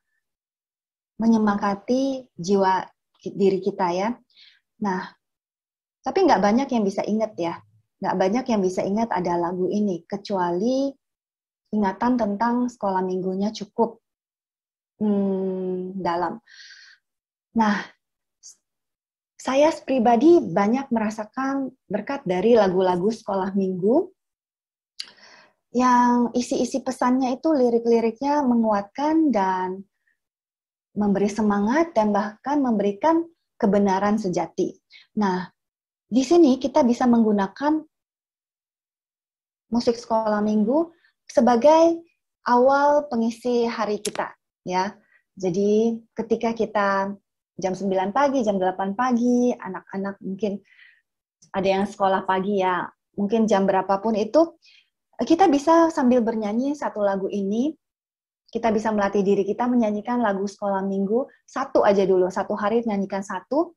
menyemangati jiwa diri kita ya. Nah, tapi nggak banyak yang bisa ingat ya. Nggak banyak yang bisa ingat ada lagu ini, kecuali ingatan tentang sekolah minggunya cukup dalam. Nah, saya pribadi banyak merasakan berkat dari lagu-lagu sekolah minggu yang isi-isi pesannya itu lirik-liriknya menguatkan dan memberi semangat dan bahkan memberikan kebenaran sejati. Nah, di sini kita bisa menggunakan musik sekolah minggu sebagai awal pengisi hari kita, ya. Jadi ketika kita jam 9 pagi, jam 8 pagi, anak-anak mungkin ada yang sekolah pagi ya, mungkin jam berapapun itu, kita bisa sambil bernyanyi satu lagu ini, kita bisa melatih diri kita menyanyikan lagu sekolah minggu, satu aja dulu, satu hari menyanyikan satu,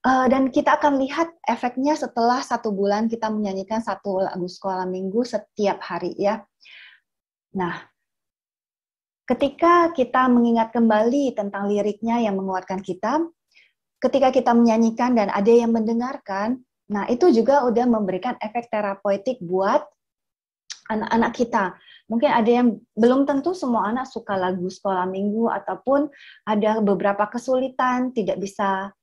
dan kita akan lihat efeknya setelah 1 bulan kita menyanyikan satu lagu sekolah minggu setiap hari ya. Nah, ketika kita mengingat kembali tentang liriknya yang menguatkan kita, ketika kita menyanyikan dan ada yang mendengarkan, nah itu juga udah memberikan efek terapeutik buat anak-anak kita. Mungkin ada yang belum tentu semua anak suka lagu sekolah minggu ataupun ada beberapa kesulitan, tidak bisa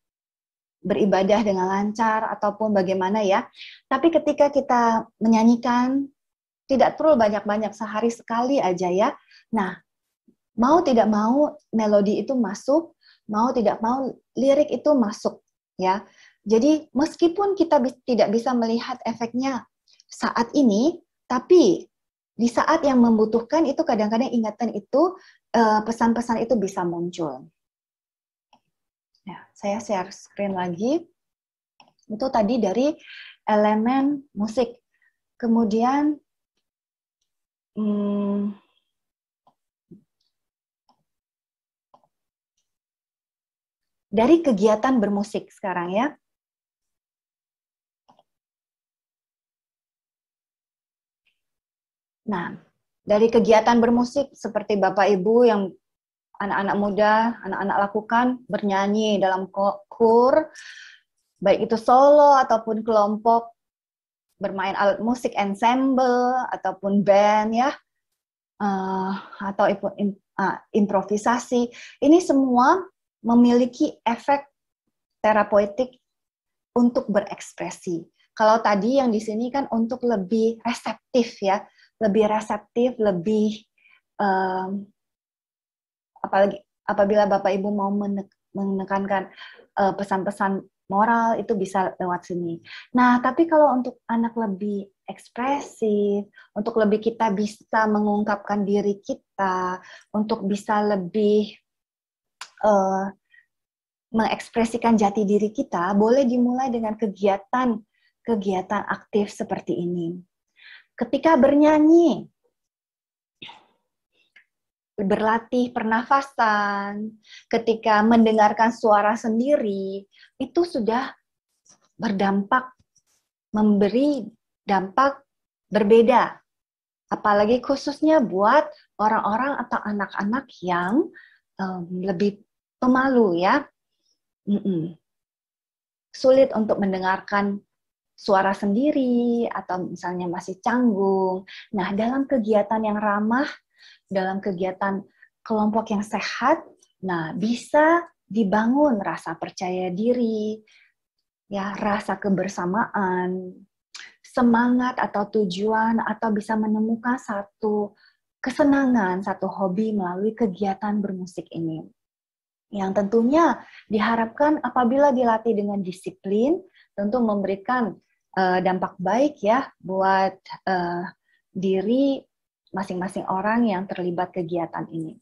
beribadah dengan lancar ataupun bagaimana ya. Tapi ketika kita menyanyikan, tidak perlu banyak-banyak, sehari sekali aja ya. Nah, mau tidak mau melodi itu masuk, mau tidak mau lirik itu masuk ya. Jadi meskipun kita tidak bisa melihat efeknya saat ini, tapi di saat yang membutuhkan itu kadang-kadang ingatan itu, pesan-pesan itu bisa muncul. Ya, saya share screen lagi. Itu tadi dari elemen musik. Kemudian dari kegiatan bermusik sekarang ya. Nah, dari kegiatan bermusik seperti Bapak Ibu yang anak-anak muda, anak-anak lakukan, bernyanyi dalam kur, baik itu solo ataupun kelompok, bermain alat musik ensemble ataupun band ya, atau improvisasi. Ini semua memiliki efek terapeutik untuk berekspresi. Kalau tadi yang di sini kan untuk lebih reseptif ya, lebih reseptif, lebih apalagi apabila Bapak Ibu mau menekankan pesan-pesan moral itu bisa lewat sini. Nah, tapi kalau untuk anak lebih ekspresif, untuk lebih kita bisa mengungkapkan diri kita, untuk bisa lebih mengekspresikan jati diri kita, boleh dimulai dengan kegiatan aktif seperti ini. Ketika bernyanyi, berlatih pernafasan, ketika mendengarkan suara sendiri, itu sudah berdampak, memberi dampak berbeda. Apalagi khususnya buat orang-orang atau anak-anak yang lebih pemalu ya. Sulit untuk mendengarkan suara sendiri atau misalnya masih canggung. Nah, dalam kegiatan yang ramah, dalam kegiatan kelompok yang sehat, nah bisa dibangun rasa percaya diri, ya, rasa kebersamaan, semangat atau tujuan, atau bisa menemukan satu kesenangan, satu hobi melalui kegiatan bermusik ini. Yang tentunya diharapkan apabila dilatih dengan disiplin, tentu memberikan dampak baik ya buat diri masing-masing orang yang terlibat kegiatan ini.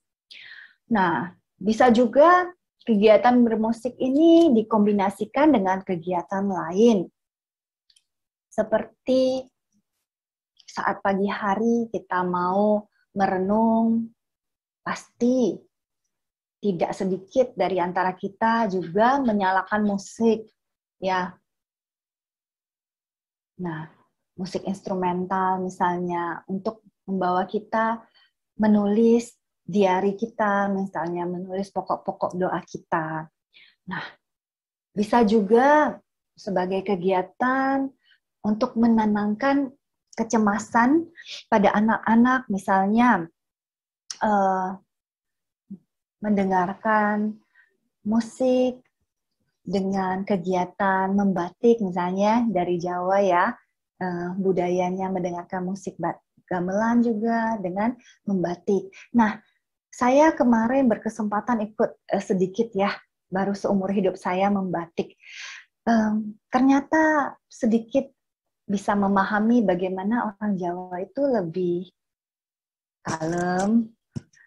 Nah, bisa juga kegiatan bermusik ini dikombinasikan dengan kegiatan lain. Seperti saat pagi hari kita mau merenung, pasti tidak sedikit dari antara kita juga menyalakan musik, ya. Nah, musik instrumental misalnya untuk membawa kita menulis diari kita, misalnya menulis pokok-pokok doa kita. Nah, bisa juga sebagai kegiatan untuk menenangkan kecemasan pada anak-anak, misalnya mendengarkan musik dengan kegiatan membatik, misalnya dari Jawa ya, budayanya mendengarkan musik gamelan juga dengan membatik. Nah, saya kemarin berkesempatan ikut sedikit ya, baru seumur hidup saya membatik. Ternyata sedikit bisa memahami bagaimana orang Jawa itu lebih kalem,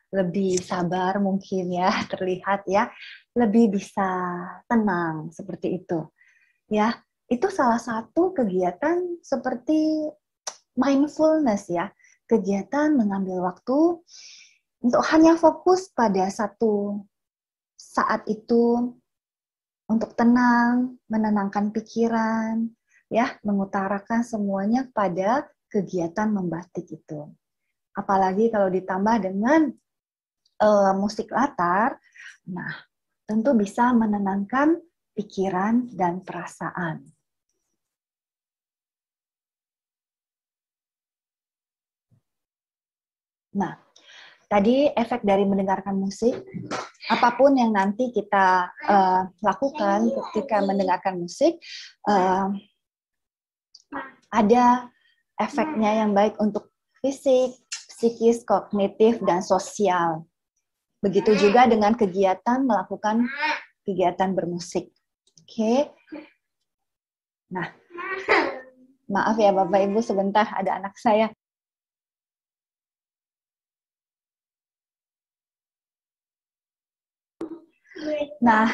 lebih sabar mungkin ya, terlihat ya, lebih bisa tenang seperti itu. Ya, itu salah satu kegiatan seperti mindfulness ya, kegiatan mengambil waktu untuk hanya fokus pada satu saat itu untuk tenang, menenangkan pikiran, ya, mengutarakan semuanya pada kegiatan membatik itu. Apalagi kalau ditambah dengan musik latar, nah tentu bisa menenangkan pikiran dan perasaan. Nah, tadi efek dari mendengarkan musik, apapun yang nanti kita lakukan ketika mendengarkan musik, ada efeknya yang baik untuk fisik, psikis, kognitif, dan sosial. Begitu juga dengan kegiatan melakukan kegiatan bermusik. Oke. Nah, maaf ya Bapak Ibu, sebentar ada anak saya. Nah,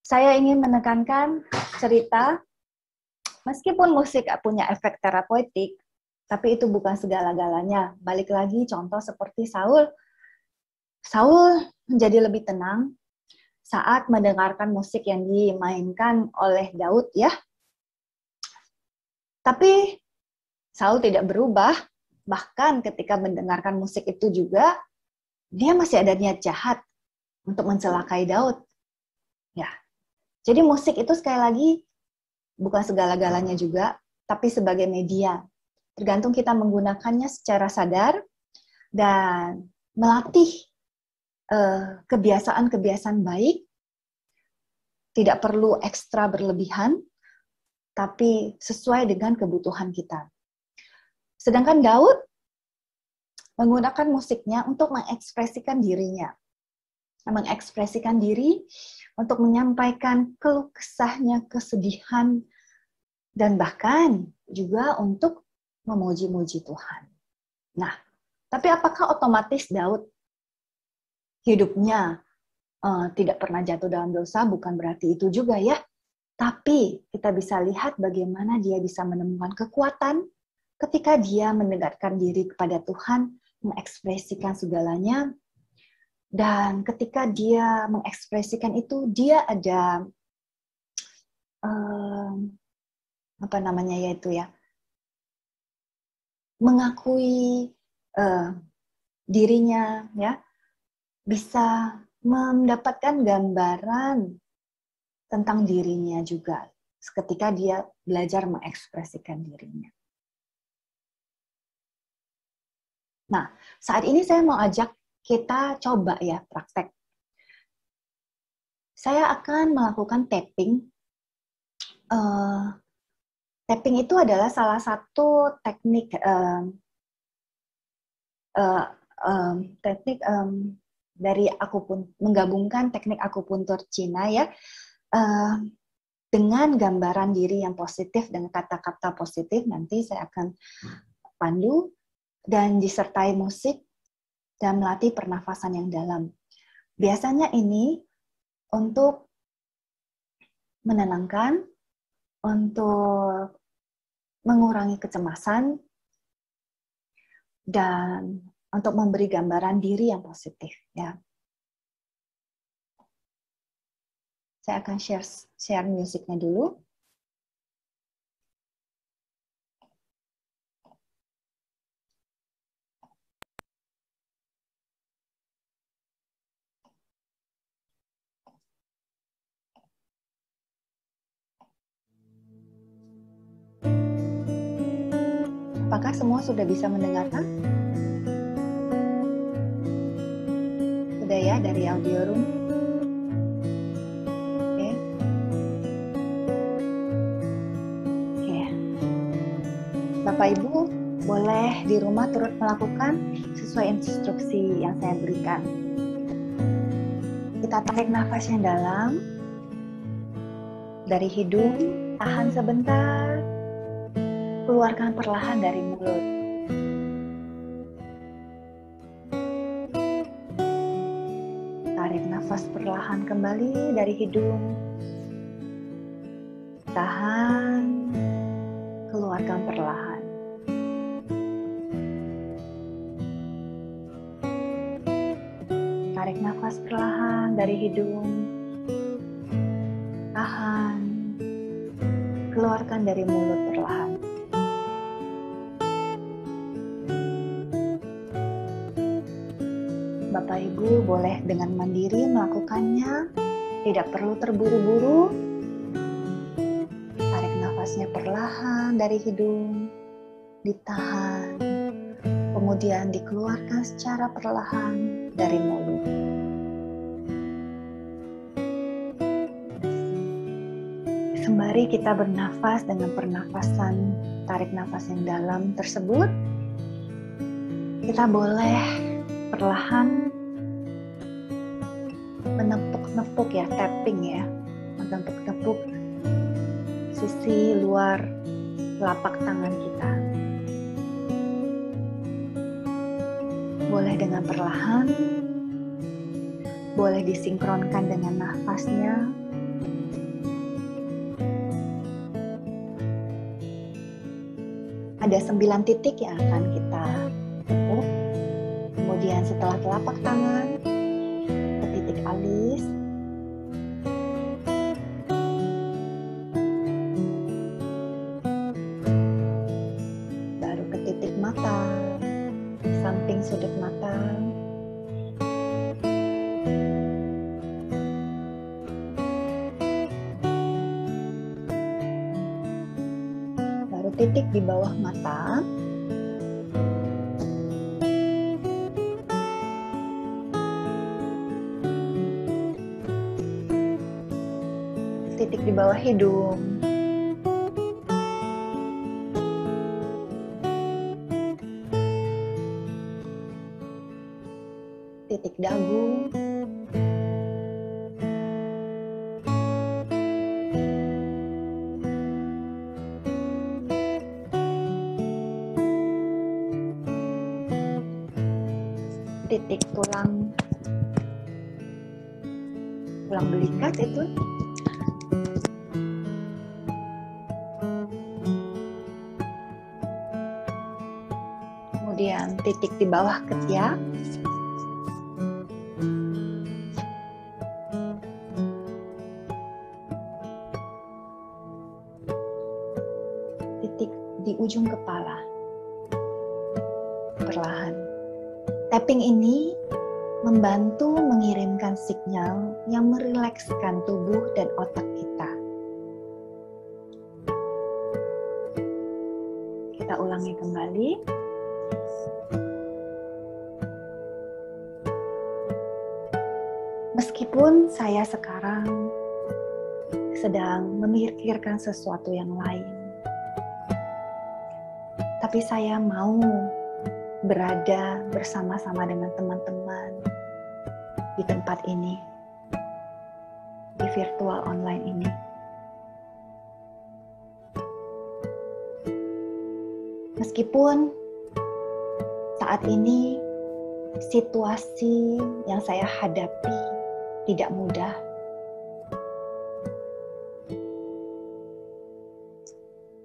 saya ingin menekankan cerita, meskipun musik punya efek terapeutik, tapi itu bukan segala-galanya. Balik lagi contoh seperti Saul. Saul menjadi lebih tenang saat mendengarkan musik yang dimainkan oleh Daud ya. Tapi Saul tidak berubah, bahkan ketika mendengarkan musik itu juga, dia masih ada niat jahat untuk mencelakai Daud. Ya, jadi musik itu sekali lagi bukan segala-galanya juga, tapi sebagai media. Tergantung kita menggunakannya secara sadar dan melatih kebiasaan-kebiasaan baik, tidak perlu ekstra berlebihan, tapi sesuai dengan kebutuhan kita. Sedangkan Daud menggunakan musiknya untuk mengekspresikan dirinya. Mengekspresikan diri untuk menyampaikan keluh kesahnya, kesedihan, dan bahkan juga untuk memuji-muji Tuhan. Nah, tapi apakah otomatis Daud hidupnya tidak pernah jatuh dalam dosa? Bukan berarti itu juga ya. Tapi kita bisa lihat bagaimana dia bisa menemukan kekuatan ketika dia mendekatkan diri kepada Tuhan, mengekspresikan segalanya. Dan ketika dia mengekspresikan itu, dia ada mengakui dirinya, ya, bisa mendapatkan gambaran tentang dirinya juga ketika dia belajar mengekspresikan dirinya. Nah, saat ini saya mau ajak kita coba ya praktek. Saya akan melakukan tapping. Tapping itu adalah salah satu teknik teknik dari menggabungkan teknik akupuntur Cina ya dengan gambaran diri yang positif dan kata-kata positif. Nanti saya akan pandu dan disertai musik dan melatih pernafasan yang dalam. Biasanya ini untuk menenangkan, untuk mengurangi kecemasan, dan untuk memberi gambaran diri yang positif. Ya. Saya akan share musiknya dulu. Apakah semua sudah bisa mendengarkan? Sudah ya dari audio room? Oke. Oke. Bapak Ibu boleh di rumah turut melakukan sesuai instruksi yang saya berikan. Kita tarik nafas yang dalam dari hidung, tahan sebentar. Keluarkan perlahan dari mulut. Tarik nafas perlahan kembali dari hidung. Tahan. Keluarkan perlahan. Tarik nafas perlahan dari hidung. Tahan. Keluarkan dari mulut perlahan. Bapak Ibu boleh dengan mandiri melakukannya, tidak perlu terburu-buru. Tarik nafasnya perlahan dari hidung, ditahan, kemudian dikeluarkan secara perlahan dari mulut. Sembari kita bernafas dengan pernafasan tarik nafas yang dalam tersebut, kita boleh perlahan menepuk-nepuk ya, tapping ya, menepuk-nepuk sisi luar telapak tangan kita. Boleh dengan perlahan, boleh disinkronkan dengan nafasnya. Ada 9 titik yang akan kita tepuk. Kemudian setelah telapak tangan ke titik alis, baru ke titik mata, samping sudut mata, baru titik di bawah mata. Titik di bawah hidung, titik dagu, titik tulang belikat itu. Kemudian titik di bawah ketiak, titik di ujung kepala. Perlahan. Tapping ini membantu mengirimkan sinyal yang merilekskan tubuh dan otak kita. Kita ulangi kembali. Meskipun saya sekarang sedang memikirkan sesuatu yang lain, tapi saya mau berada bersama-sama dengan teman-teman di tempat ini, di virtual online ini. Meskipun saat ini situasi yang saya hadapi tidak mudah,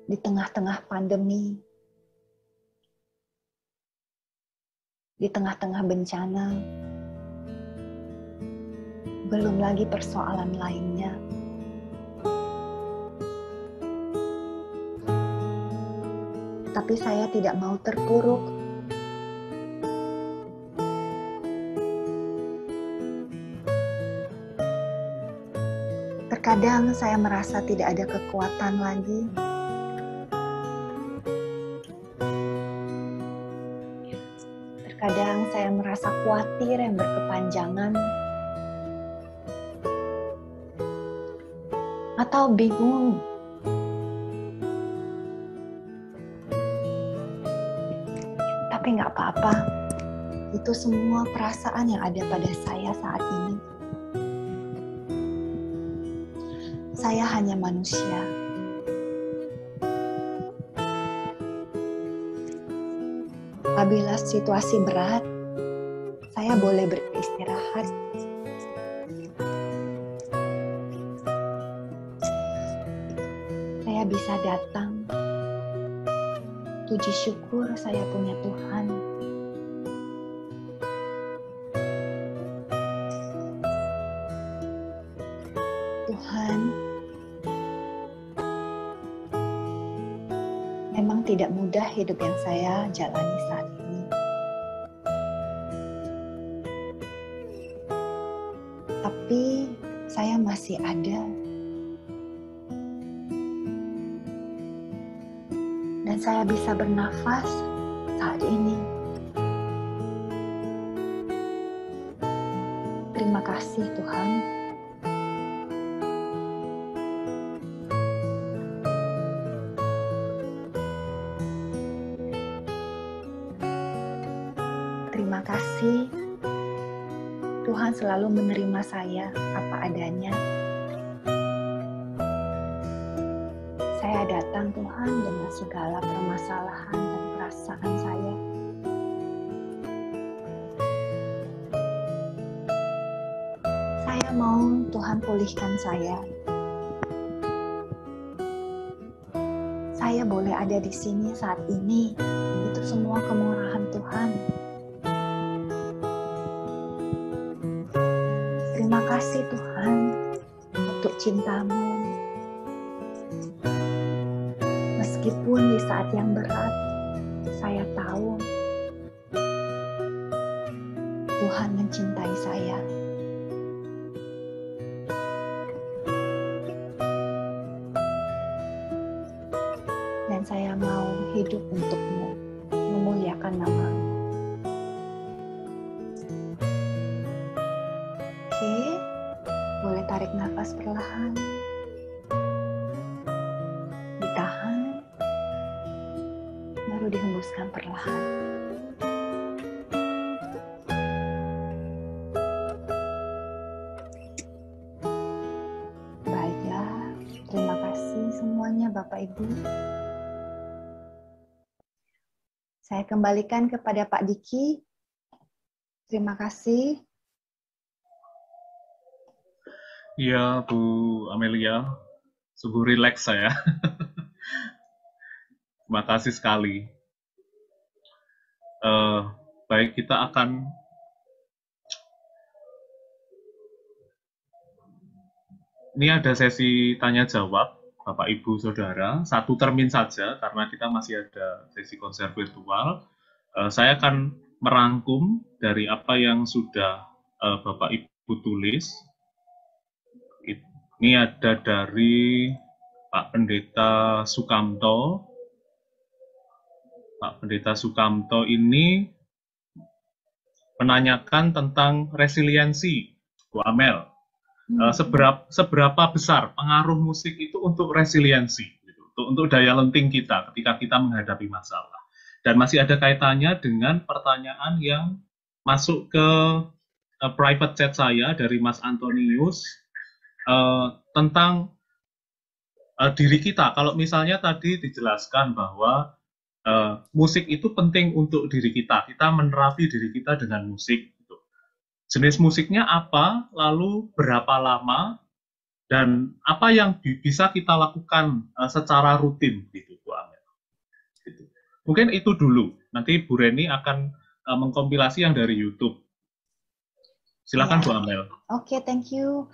di tengah-tengah pandemi, di tengah-tengah bencana, belum lagi persoalan lainnya. Tapi saya tidak mau terpuruk. Terkadang saya merasa tidak ada kekuatan lagi. Terkadang saya merasa khawatir yang berkepanjangan. Atau bingung. Tapi nggak apa-apa. Itu semua perasaan yang ada pada saya saat ini. Saya hanya manusia. Apabila situasi berat, saya boleh beristirahat. Saya bisa datang. Puji syukur saya punya Tuhan. Tuhan, memang tidak mudah hidup yang saya jalani saat ini. Tapi saya masih ada. Dan saya bisa bernafas saat ini. Terima kasih Tuhan. Terima kasih, Tuhan selalu menerima saya apa adanya. Saya datang Tuhan dengan segala permasalahan dan perasaan saya. Saya mau Tuhan pulihkan saya. Saya boleh ada di sini saat ini. Itu semua kemurahan Tuhan. Terima kasih Tuhan untuk cinta-Mu. Meskipun di saat yang berat, saya tahu Tuhan mencintai saya. Dan saya mau hidup untuk-Mu, memuliakan nama-Mu. Oke, boleh tarik nafas perlahan. Ditahan, baru dihembuskan perlahan. Baiklah, terima kasih semuanya Bapak Ibu. Saya kembalikan kepada Pak Diki. Terima kasih. Iya, Bu Amelia. Sungguh rileks saya. Terima kasih sekali. Baik, kita akan ini ada sesi tanya jawab Bapak Ibu Saudara, 1 termin saja karena kita masih ada sesi konser virtual. Saya akan merangkum dari apa yang sudah Bapak Ibu tulis. Ini ada dari Pak Pendeta Sukamto. Pak Pendeta Sukamto ini menanyakan tentang resiliensi, Bu Amel. Seberapa besar pengaruh musik itu untuk resiliensi, gitu, untuk daya lenting kita ketika kita menghadapi masalah. Dan masih ada kaitannya dengan pertanyaan yang masuk ke private chat saya dari Mas Antonius tentang diri kita. Kalau misalnya tadi dijelaskan bahwa musik itu penting untuk diri kita menerapi diri kita dengan musik. Gitu. Jenis musiknya apa, lalu berapa lama, dan apa yang bisa kita lakukan secara rutin, gitu, Bu Amel. Gitu. Mungkin itu dulu. Nanti Bu Reni akan mengkompilasi yang dari YouTube. Silakan Bu Amel. Oke, thank you.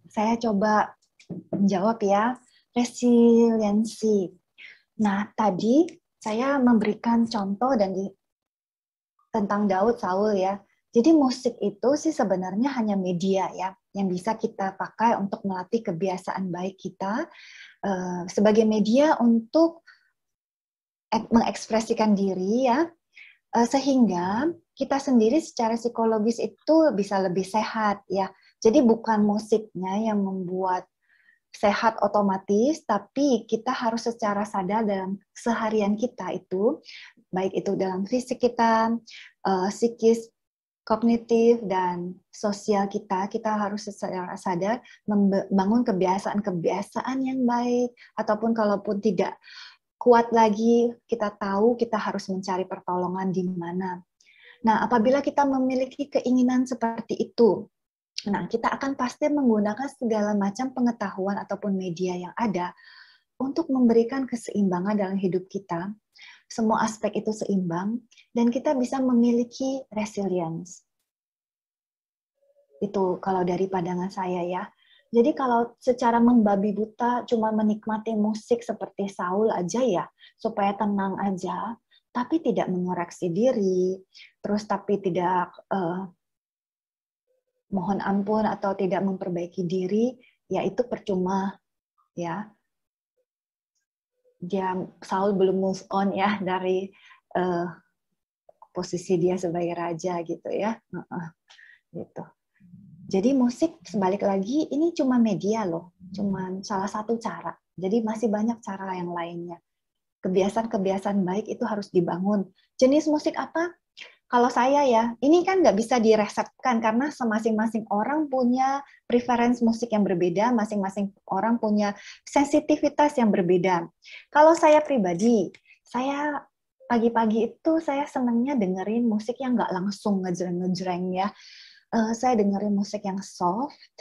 Saya coba menjawab ya. Resiliensi. Nah, tadi saya memberikan contoh tentang Daud Saul ya. Jadi musik itu sih sebenarnya hanya media ya, yang bisa kita pakai untuk melatih kebiasaan baik kita sebagai media untuk mengekspresikan diri ya, sehingga kita sendiri secara psikologis itu bisa lebih sehat ya. Jadi bukan musiknya yang membuat sehat otomatis, tapi kita harus secara sadar dalam seharian kita itu, baik itu dalam fisik kita, psikis, kognitif, dan sosial kita harus secara sadar membangun kebiasaan-kebiasaan yang baik, ataupun kalaupun tidak kuat lagi, kita tahu kita harus mencari pertolongan di mana. Nah, apabila kita memiliki keinginan seperti itu, nah, kita akan pasti menggunakan segala macam pengetahuan ataupun media yang ada untuk memberikan keseimbangan dalam hidup kita. Semua aspek itu seimbang, dan kita bisa memiliki resilience. Itu kalau dari pandangan saya ya. Jadi kalau secara membabi buta cuma menikmati musik seperti Saul aja ya, supaya tenang aja, tapi tidak mengoreksi diri, terus tapi tidak mohon ampun atau tidak memperbaiki diri, ya itu percuma ya. Saul belum move on ya dari posisi dia sebagai raja gitu ya. Gitu. Jadi musik sebalik lagi ini cuma media loh, cuma salah satu cara. Jadi masih banyak cara yang lainnya. Kebiasaan-kebiasaan baik itu harus dibangun. Jenis musik apa? Kalau saya ya, ini kan nggak bisa diresepkan karena masing-masing orang punya preference musik yang berbeda, masing-masing orang punya sensitivitas yang berbeda. Kalau saya pribadi, saya pagi-pagi itu saya senangnya dengerin musik yang nggak langsung ngejreng-ngejreng ya. Saya dengerin musik yang soft,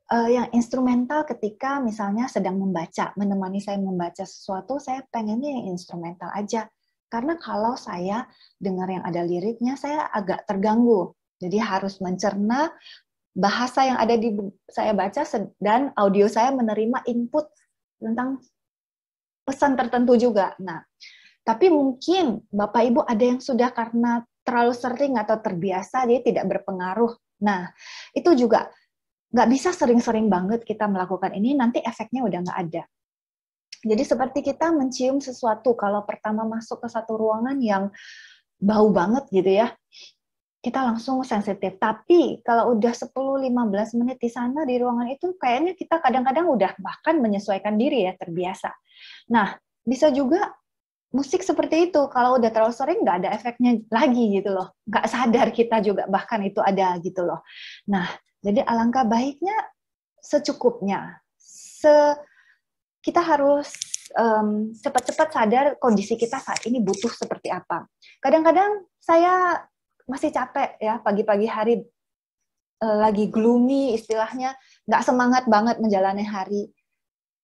yang instrumental ketika misalnya sedang membaca, menemani saya membaca sesuatu, saya pengennya yang instrumental aja. Karena kalau saya dengar yang ada liriknya, saya agak terganggu. Jadi harus mencerna bahasa yang ada di saya baca, dan audio saya menerima input tentang pesan tertentu juga. Nah, tapi mungkin Bapak Ibu ada yang sudah karena terlalu sering atau terbiasa, dia tidak berpengaruh. Nah, itu juga nggak bisa sering-sering banget kita melakukan ini, nanti efeknya udah nggak ada. Jadi seperti kita mencium sesuatu, kalau pertama masuk ke satu ruangan yang bau banget gitu ya, kita langsung sensitif. Tapi kalau udah 10-15 menit di sana, di ruangan itu, kayaknya kita kadang-kadang udah bahkan menyesuaikan diri ya, terbiasa. Nah, bisa juga musik seperti itu, kalau udah terlalu sering nggak ada efeknya lagi gitu loh. Nggak sadar kita juga bahkan itu ada gitu loh. Nah, jadi alangkah baiknya secukupnya. Kita harus cepat-cepat sadar kondisi kita saat ini butuh seperti apa. Kadang-kadang saya masih capek ya, pagi-pagi hari lagi gloomy istilahnya, nggak semangat banget menjalani hari.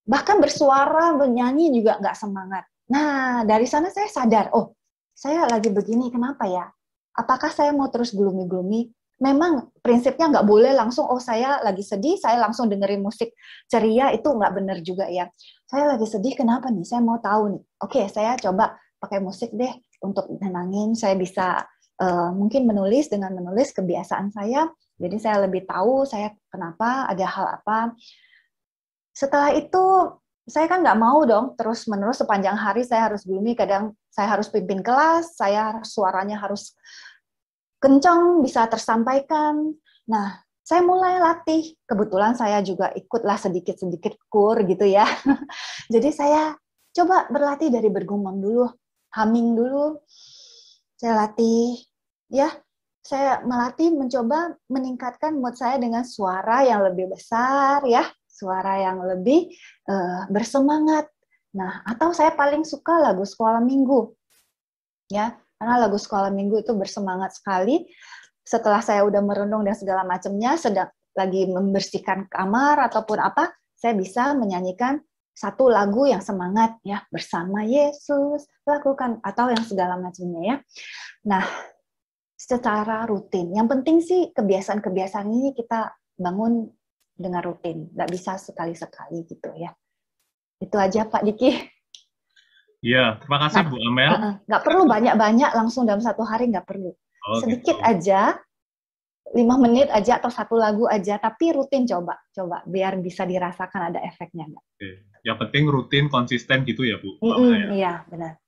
Bahkan bersuara, bernyanyi juga nggak semangat. Nah, dari sana saya sadar, oh, saya lagi begini, kenapa ya? Apakah saya mau terus gloomy-gloomy? Memang prinsipnya nggak boleh langsung, oh saya lagi sedih, saya langsung dengerin musik ceria, itu nggak benar juga ya. Saya lagi sedih, kenapa nih? Saya mau tahu nih. Oke, saya coba pakai musik deh untuk nenangin. Saya bisa mungkin menulis, dengan menulis kebiasaan saya, jadi saya lebih tahu saya kenapa, ada hal apa. Setelah itu, saya kan nggak mau dong terus-menerus sepanjang hari saya harus gloomy, kadang saya harus pimpin kelas, suaranya harus kencang, bisa tersampaikan. Nah, saya mulai latih. Kebetulan saya juga ikutlah sedikit-sedikit kur gitu ya. Jadi saya coba berlatih dari bergumam dulu. humming dulu. Saya latih, ya. Saya melatih mencoba meningkatkan mood saya dengan suara yang lebih besar, ya. Suara yang lebih bersemangat. Nah, atau saya paling suka lagu sekolah minggu, ya. Karena lagu sekolah minggu itu bersemangat sekali. Setelah saya udah merenung dan segala macamnya, sedang lagi membersihkan kamar ataupun apa, saya bisa menyanyikan satu lagu yang semangat, ya, bersama Yesus lakukan, atau yang segala macamnya, ya. Nah, secara rutin. Yang penting sih kebiasaan-kebiasaan ini kita bangun dengan rutin, nggak bisa sekali-sekali gitu ya. Itu aja Pak Diki. Ya, terima kasih Bu Amel. Nggak perlu banyak-banyak langsung dalam satu hari, nggak perlu. Sedikit Gitu. aja, 5 menit aja atau satu lagu aja, tapi rutin coba biar bisa dirasakan ada efeknya nggak. Yang penting rutin, konsisten gitu ya Bu. Iya, benar.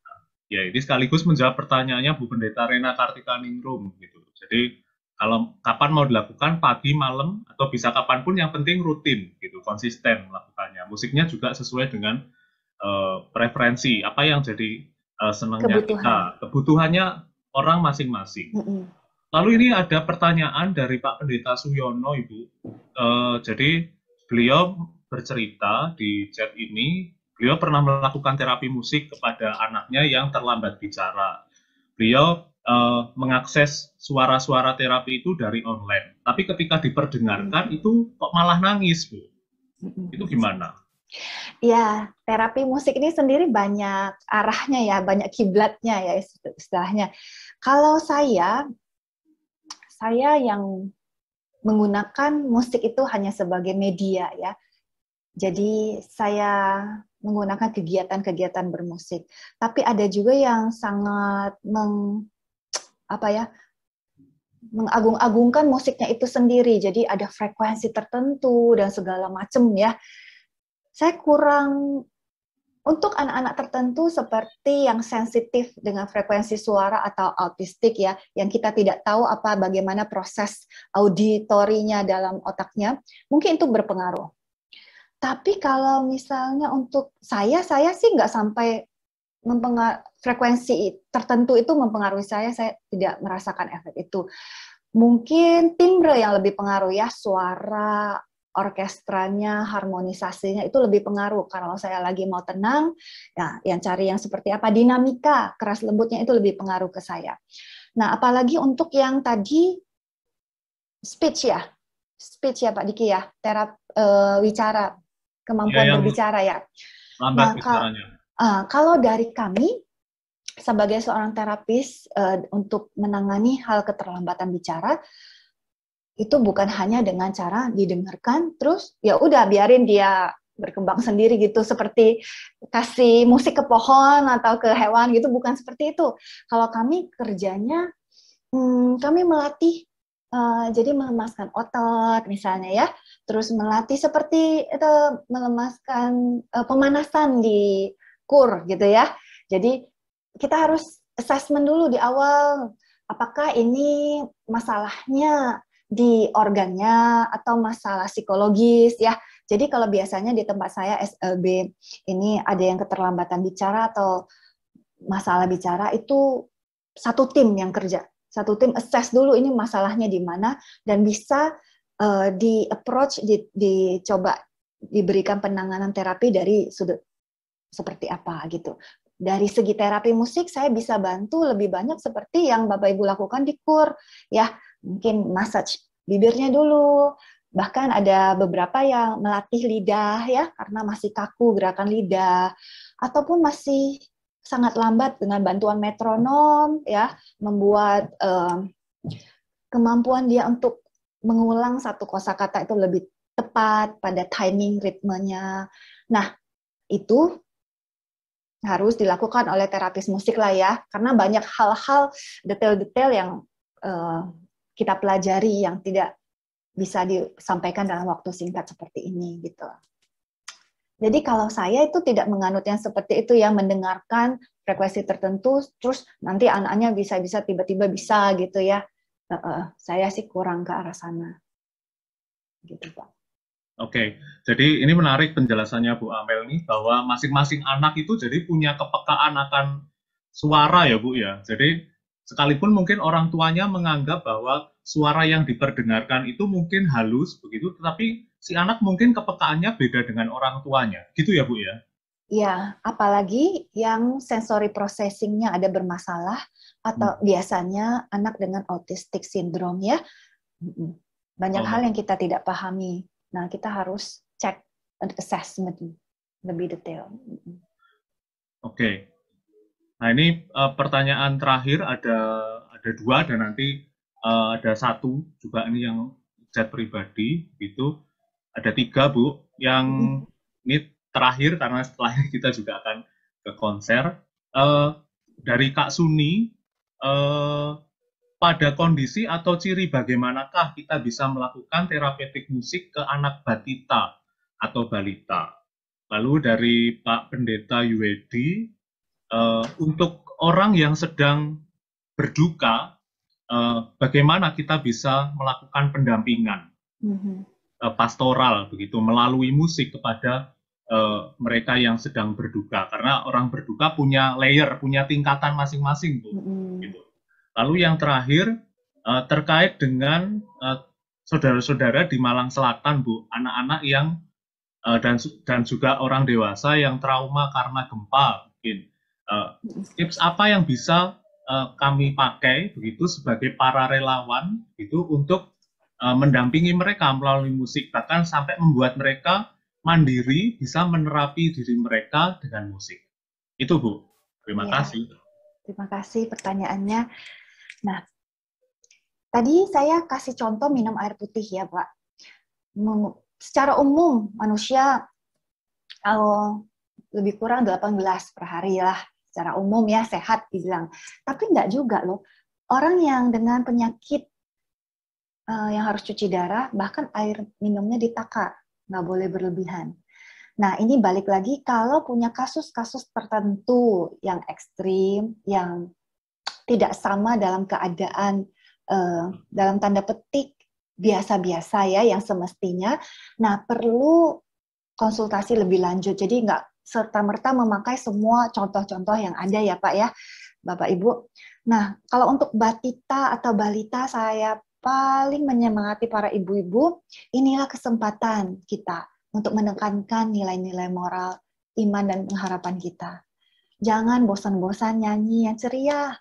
Ya, ini sekaligus menjawab pertanyaannya Bu Pendeta Rena Kartika Ningrum gitu. Jadi kalau kapan mau dilakukan, pagi, malam, atau bisa kapanpun, yang penting rutin gitu, konsisten melakukannya. Musiknya juga sesuai dengan preferensi, apa yang jadi senangnya kita, kebutuhannya orang masing-masing. Lalu ini ada pertanyaan dari Pak Pendeta Suyono, Ibu. Jadi beliau bercerita di chat ini, beliau pernah melakukan terapi musik kepada anaknya yang terlambat bicara. Beliau mengakses suara-suara terapi itu dari online. Tapi ketika diperdengarkan itu kok malah nangis, Bu. Itu gimana? Ya, terapi musik ini sendiri banyak arahnya ya, banyak kiblatnya ya istilahnya. Kalau saya yang menggunakan musik itu hanya sebagai media ya. Jadi saya menggunakan kegiatan-kegiatan bermusik. Tapi ada juga yang sangat mengagung-agungkan musiknya itu sendiri. Jadi ada frekuensi tertentu dan segala macam ya. Saya kurang untuk anak-anak tertentu seperti yang sensitif dengan frekuensi suara atau autistik ya, yang kita tidak tahu bagaimana proses auditorinya dalam otaknya, mungkin itu berpengaruh. Tapi kalau misalnya untuk saya sih nggak sampai frekuensi tertentu itu mempengaruhi saya tidak merasakan efek itu. Mungkin timbre yang lebih pengaruh ya, suara, orkestranya, harmonisasinya itu lebih pengaruh. Kalau saya lagi mau tenang, ya yang cari yang seperti apa, dinamika, keras lembutnya itu lebih pengaruh ke saya. Nah, apalagi untuk yang tadi speech ya Pak Diki ya, wicara, kemampuan berbicara ya. Lambat bicaranya. Kalau dari kami sebagai seorang terapis untuk menangani hal keterlambatan bicara, itu bukan hanya dengan cara didengarkan, terus ya udah biarin dia berkembang sendiri gitu, seperti kasih musik ke pohon atau ke hewan gitu, bukan seperti itu. Kalau kami kerjanya, kami melatih, jadi melemaskan otot misalnya ya, terus melatih seperti itu, melemaskan pemanasan di kur gitu ya. Jadi kita harus assessment dulu di awal, apakah ini masalahnya di organnya atau masalah psikologis ya. Jadi kalau biasanya di tempat saya SLB ini ada yang keterlambatan bicara atau masalah bicara, itu satu tim yang kerja. Satu tim assess dulu ini masalahnya di mana dan bisa di approach, dicoba diberikan penanganan terapi dari sudut seperti apa gitu. Dari segi terapi musik saya bisa bantu lebih banyak seperti yang Bapak Ibu lakukan di kur ya. Mungkin massage bibirnya dulu, bahkan ada beberapa yang melatih lidah ya, karena masih kaku gerakan lidah, ataupun masih sangat lambat dengan bantuan metronom ya, membuat kemampuan dia untuk mengulang satu kosakata itu lebih tepat pada timing ritmenya. Nah, itu harus dilakukan oleh terapis musik lah ya, karena banyak hal-hal detail-detail yang kita pelajari yang tidak bisa disampaikan dalam waktu singkat seperti ini gitu. Jadi kalau saya itu tidak menganut yang seperti itu, yang mendengarkan frekuensi tertentu terus nanti anaknya bisa tiba-tiba bisa gitu ya. Saya sih kurang ke arah sana. Gitu, Pak. Oke, jadi ini menarik penjelasannya Bu Amel nih, bahwa masing-masing anak itu jadi punya kepekaan akan suara ya Bu ya. Jadi sekalipun mungkin orang tuanya menganggap bahwa suara yang diperdengarkan itu mungkin halus begitu, tetapi si anak mungkin kepekaannya beda dengan orang tuanya. Gitu ya Bu ya? Ya, apalagi yang sensory processing-nya ada bermasalah atau biasanya anak dengan autistic syndrome ya. Banyak hal yang kita tidak pahami. Nah, kita harus cek assessment lebih detail. Oke. Nah, ini pertanyaan terakhir ada dua dan nanti ada satu juga ini yang chat pribadi gitu. Ada 3 Bu. Yang ini terakhir karena setelahnya kita juga akan ke konser. Dari Kak Suni, pada kondisi atau ciri bagaimanakah kita bisa melakukan terapeutik musik ke anak batita atau balita? Lalu dari Pak Pendeta Yuedi, untuk orang yang sedang berduka, bagaimana kita bisa melakukan pendampingan pastoral begitu melalui musik kepada mereka yang sedang berduka, karena orang berduka punya layer, punya tingkatan masing-masing Bu. Gitu. Lalu yang terakhir terkait dengan saudara-saudara di Malang Selatan Bu, anak-anak yang dan juga orang dewasa yang trauma karena gempa mungkin. Tips apa yang bisa kami pakai begitu sebagai para relawan itu untuk mendampingi mereka melalui musik, bahkan sampai membuat mereka mandiri bisa menerapi diri mereka dengan musik. Itu Bu. Terima kasih. Terima kasih pertanyaannya. Nah, tadi saya kasih contoh minum air putih ya Pak. Secara umum manusia kalau lebih kurang 8 gelas per hari lah. Secara umum ya sehat dibilang. Tapi enggak juga loh. Orang yang dengan penyakit yang harus cuci darah, bahkan air minumnya ditakar. Nggak boleh berlebihan. Nah, ini balik lagi kalau punya kasus-kasus tertentu yang ekstrim, yang tidak sama dalam keadaan, dalam tanda petik, biasa-biasa ya, yang semestinya. Nah, perlu konsultasi lebih lanjut. Jadi nggak serta-merta memakai semua contoh-contoh yang ada ya Pak ya, Bapak Ibu. Nah, kalau untuk batita atau balita, saya paling menyemangati para ibu-ibu, inilah kesempatan kita untuk menekankan nilai-nilai moral, iman, dan pengharapan kita. Jangan bosan-bosan nyanyi yang ceria,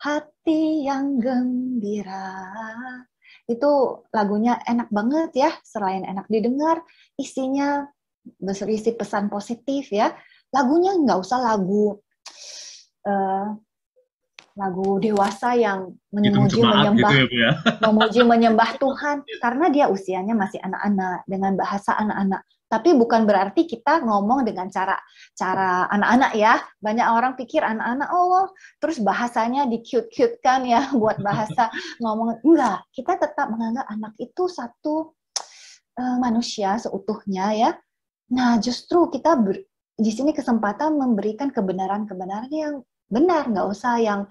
hati yang gembira. Itu lagunya enak banget ya, selain enak didengar, isinya berisi pesan positif ya. Lagunya nggak usah lagu dewasa yang memuji menyembah, gitu ya, memuji menyembah Tuhan, karena dia usianya masih anak-anak dengan bahasa anak-anak. Tapi bukan berarti kita ngomong dengan cara anak-anak ya. Banyak orang pikir anak-anak terus bahasanya di-cute-cutekan ya buat bahasa ngomong. Enggak, kita tetap menganggap anak itu satu manusia seutuhnya ya. Nah, justru kita di sini kesempatan memberikan kebenaran-kebenaran yang benar, nggak usah yang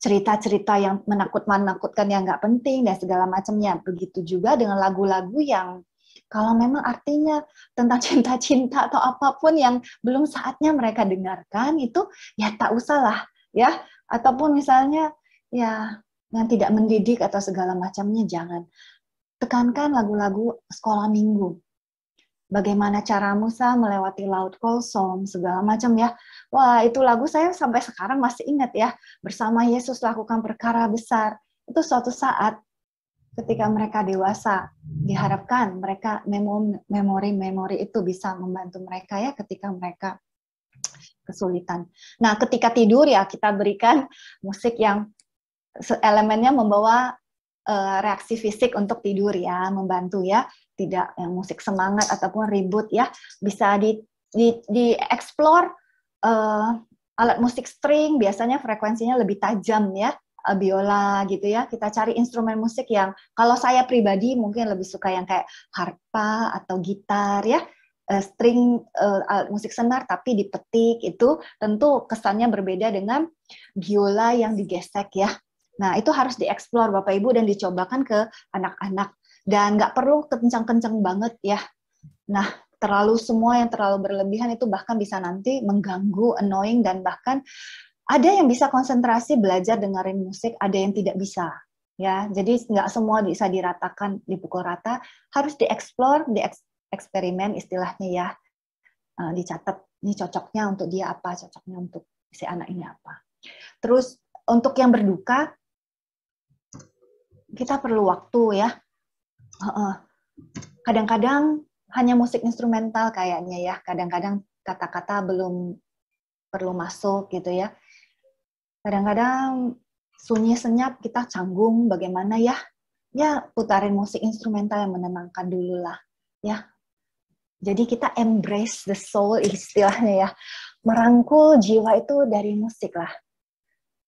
cerita-cerita yang menakutkan yang nggak penting dan segala macamnya. Begitu juga dengan lagu-lagu yang kalau memang artinya tentang cinta-cinta atau apapun yang belum saatnya mereka dengarkan, itu ya tak usahlah ya. Ataupun misalnya ya yang tidak mendidik atau segala macamnya, jangan. Tekankan lagu-lagu sekolah minggu. Bagaimana cara Musa melewati laut Kolsom, segala macam ya. Wah, itu lagu saya sampai sekarang masih ingat ya. Bersama Yesus lakukan perkara besar. Itu suatu saat ketika mereka dewasa, diharapkan mereka memori-memori itu bisa membantu mereka ya ketika mereka kesulitan. Nah, ketika tidur ya kita berikan musik yang elemennya membawa reaksi fisik untuk tidur ya, membantu ya. Tidak yang musik semangat ataupun ribut ya, bisa di-explore alat musik string, biasanya frekuensinya lebih tajam ya, biola gitu ya. Kita cari instrumen musik yang kalau saya pribadi mungkin lebih suka yang kayak harpa atau gitar ya, string alat musik senar tapi dipetik, itu tentu kesannya berbeda dengan biola yang digesek ya. Nah, itu harus dieksplor Bapak Ibu dan dicobakan ke anak-anak. Dan nggak perlu kencang-kencang banget ya. Nah, semua yang terlalu berlebihan itu bahkan bisa nanti mengganggu, annoying, dan bahkan Ada yang bisa konsentrasi belajar dengerin musik, ada yang tidak bisa. Ya, jadi nggak semua bisa diratakan, dipukul rata, harus dieksplor, dieksperimen istilahnya ya, dicatat, ini cocoknya untuk dia apa, cocoknya untuk si anak ini apa. Terus untuk yang berduka, kita perlu waktu ya. Kadang-kadang hanya musik instrumental kayaknya ya, kadang-kadang kata-kata belum perlu masuk gitu ya. Kadang-kadang sunyi senyap kita canggung, bagaimana ya? Ya putarin musik instrumental yang menenangkan dulu lah ya. Jadi kita embrace the soul istilahnya ya, merangkul jiwa itu dari musik lah.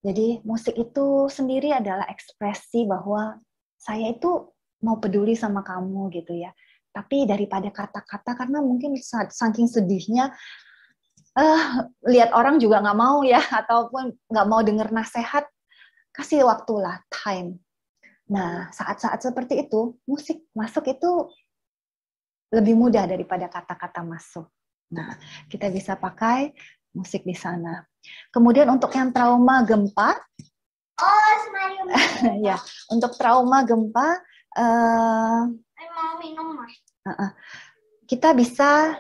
Jadi musik itu sendiri adalah ekspresi bahwa saya itu mau peduli sama kamu gitu ya. Tapi daripada kata-kata, karena mungkin saking sedihnya, lihat orang juga nggak mau ya, ataupun nggak mau denger nasihat, kasih waktulah, time. Nah, saat-saat seperti itu, musik masuk itu lebih mudah daripada kata-kata masuk. Nah, kita bisa pakai musik di sana. Kemudian untuk yang trauma gempa, ya, untuk trauma gempa, Mau minum, Mas. kita bisa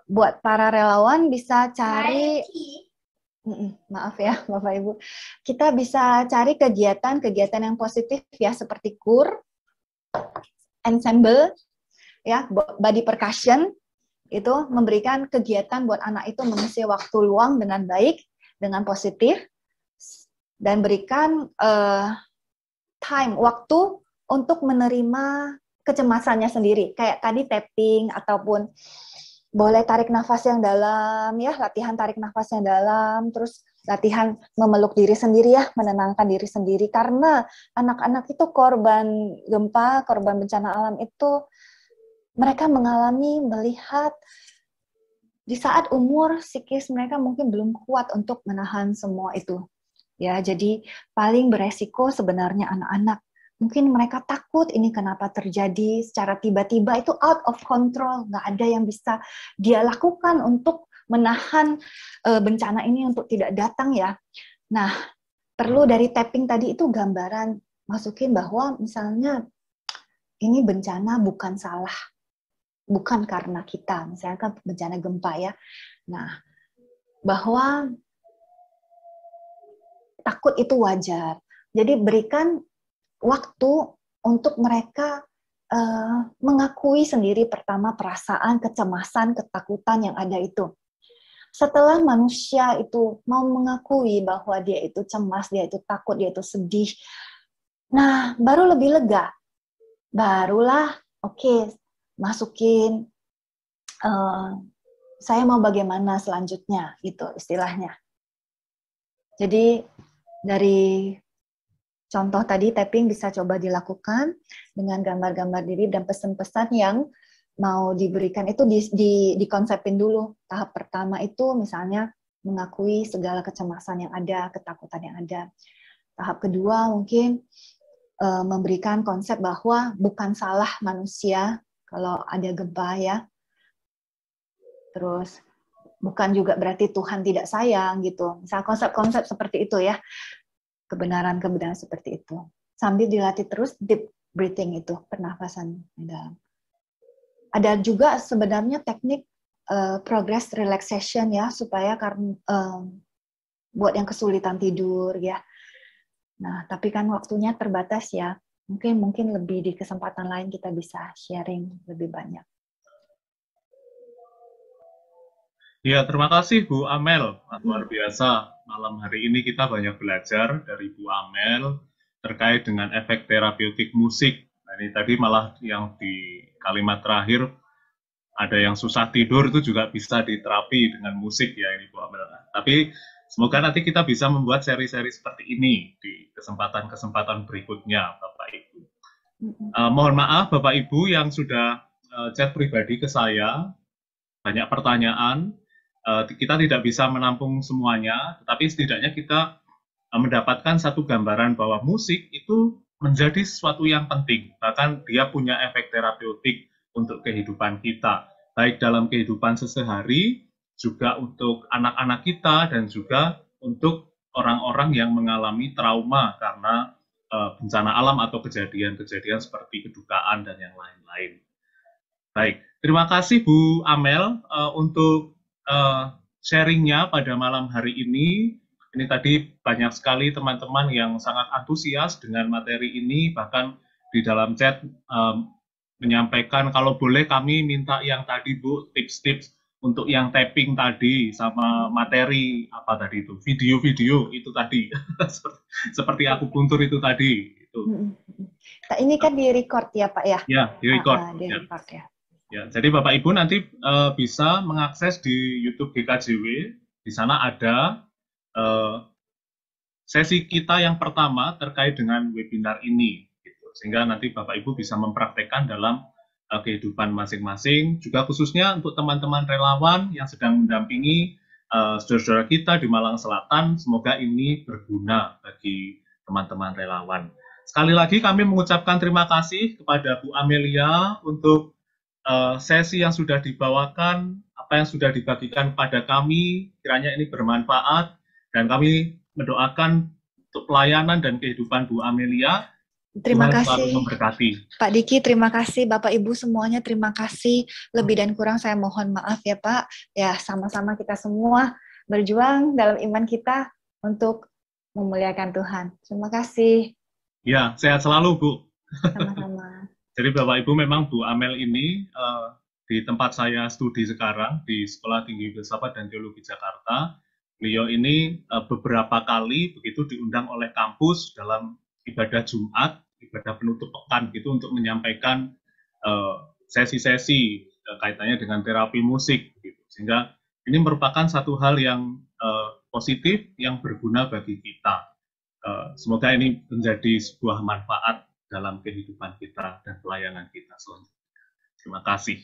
buat para relawan bisa cari, maaf ya Bapak Ibu, kita bisa cari kegiatan yang positif ya, seperti kur, ensemble, ya, body percussion, itu memberikan kegiatan buat anak itu mengisi waktu luang dengan baik, dengan positif, dan berikan waktu untuk menerima kecemasannya sendiri. Kayak tadi tapping, ataupun boleh tarik nafas yang dalam, ya, latihan tarik nafas yang dalam, terus latihan memeluk diri sendiri ya, menenangkan diri sendiri. Karena anak-anak itu korban gempa, korban bencana alam itu, mereka mengalami, melihat di saat umur psikis mereka mungkin belum kuat untuk menahan semua itu. Ya, jadi paling beresiko sebenarnya anak-anak. Mungkin mereka takut ini kenapa terjadi secara tiba-tiba, itu out of control, nggak ada yang bisa dia lakukan untuk menahan bencana ini untuk tidak datang ya. Nah, perlu dari tapping tadi itu gambaran, masukin bahwa misalnya ini bencana bukan salah, bukan karena kita, misalnya kan bencana gempa ya. Nah, bahwa takut itu wajar. Jadi berikan waktu untuk mereka mengakui sendiri pertama perasaan, kecemasan, ketakutan yang ada itu. Setelah manusia itu mau mengakui bahwa dia itu cemas, dia itu takut, dia itu sedih, nah baru lebih lega. Barulah oke, masukin saya mau bagaimana selanjutnya, itu istilahnya. Jadi dari contoh tadi tapping bisa coba dilakukan dengan gambar-gambar diri dan pesan-pesan yang mau diberikan itu dikonsepin dulu. Tahap pertama itu misalnya mengakui segala kecemasan yang ada, ketakutan yang ada. Tahap kedua mungkin memberikan konsep bahwa bukan salah manusia kalau ada gempa ya. Terus bukan juga berarti Tuhan tidak sayang gitu. Misal konsep-konsep seperti itu ya. Kebenaran-kebenaran seperti itu. Sambil dilatih terus deep breathing itu, pernafasan dalam. Ada juga sebenarnya teknik progress relaxation ya, supaya buat yang kesulitan tidur ya. Nah, tapi kan waktunya terbatas ya. Mungkin lebih di kesempatan lain kita bisa sharing lebih banyak. Ya, terima kasih Bu Amel. Luar biasa. Malam hari ini kita banyak belajar dari Bu Amel terkait dengan efek terapeutik musik. Nah, ini tadi malah yang di kalimat terakhir, ada yang susah tidur itu juga bisa diterapi dengan musik ya ini Bu Amel. Tapi semoga nanti kita bisa membuat seri-seri seperti ini di kesempatan-kesempatan berikutnya, Bapak Ibu. Mohon maaf Bapak Ibu yang sudah chat pribadi ke saya, banyak pertanyaan. Kita tidak bisa menampung semuanya, tetapi setidaknya kita mendapatkan satu gambaran bahwa musik itu menjadi sesuatu yang penting. Bahkan dia punya efek terapeutik untuk kehidupan kita, baik dalam kehidupan sehari-hari, juga untuk anak-anak kita, dan juga untuk orang-orang yang mengalami trauma karena bencana alam atau kejadian-kejadian seperti kedukaan dan yang lain-lain. Baik, terima kasih Bu Amel untuk sharingnya pada malam hari ini. Ini tadi banyak sekali teman-teman yang sangat antusias dengan materi ini, bahkan di dalam chat menyampaikan kalau boleh kami minta yang tadi Bu, tips-tips untuk yang tapping tadi sama materi apa tadi itu, video-video itu tadi, seperti aku puntur itu tadi. Itu. Nah, ini kan di-record ya Pak ya? Ya, di-record. Di-record ya. Ya, jadi Bapak Ibu nanti bisa mengakses di YouTube GKJW, di sana ada sesi kita yang pertama terkait dengan webinar ini. Sehingga nanti Bapak Ibu bisa mempraktekkan dalam kehidupan masing-masing, juga khususnya untuk teman-teman relawan yang sedang mendampingi saudara-saudara kita di Malang Selatan, semoga ini berguna bagi teman-teman relawan. Sekali lagi kami mengucapkan terima kasih kepada Bu Amelia untuk sesi yang sudah dibawakan, apa yang sudah dibagikan pada kami, kiranya ini bermanfaat, dan kami mendoakan untuk pelayanan dan kehidupan Bu Amelia. Terima kasih memberkati. Pak Diki, terima kasih Bapak Ibu semuanya, terima kasih. Lebih dan kurang saya mohon maaf ya Pak. Ya, sama-sama kita semua berjuang dalam iman kita untuk memuliakan Tuhan. Terima kasih. Ya, sehat selalu Bu. Sama-sama. Jadi Bapak Ibu, memang Bu Amel ini di tempat saya studi sekarang di Sekolah Tinggi Filsafat dan Teologi Jakarta. Beliau ini beberapa kali begitu diundang oleh kampus dalam ibadah Jumat, ibadah penutup pekan gitu untuk menyampaikan sesi-sesi kaitannya dengan terapi musik gitu. Sehingga ini merupakan satu hal yang positif yang berguna bagi kita. Semoga ini menjadi sebuah manfaat dalam kehidupan kita dan pelayanan kita selanjutnya. Terima kasih.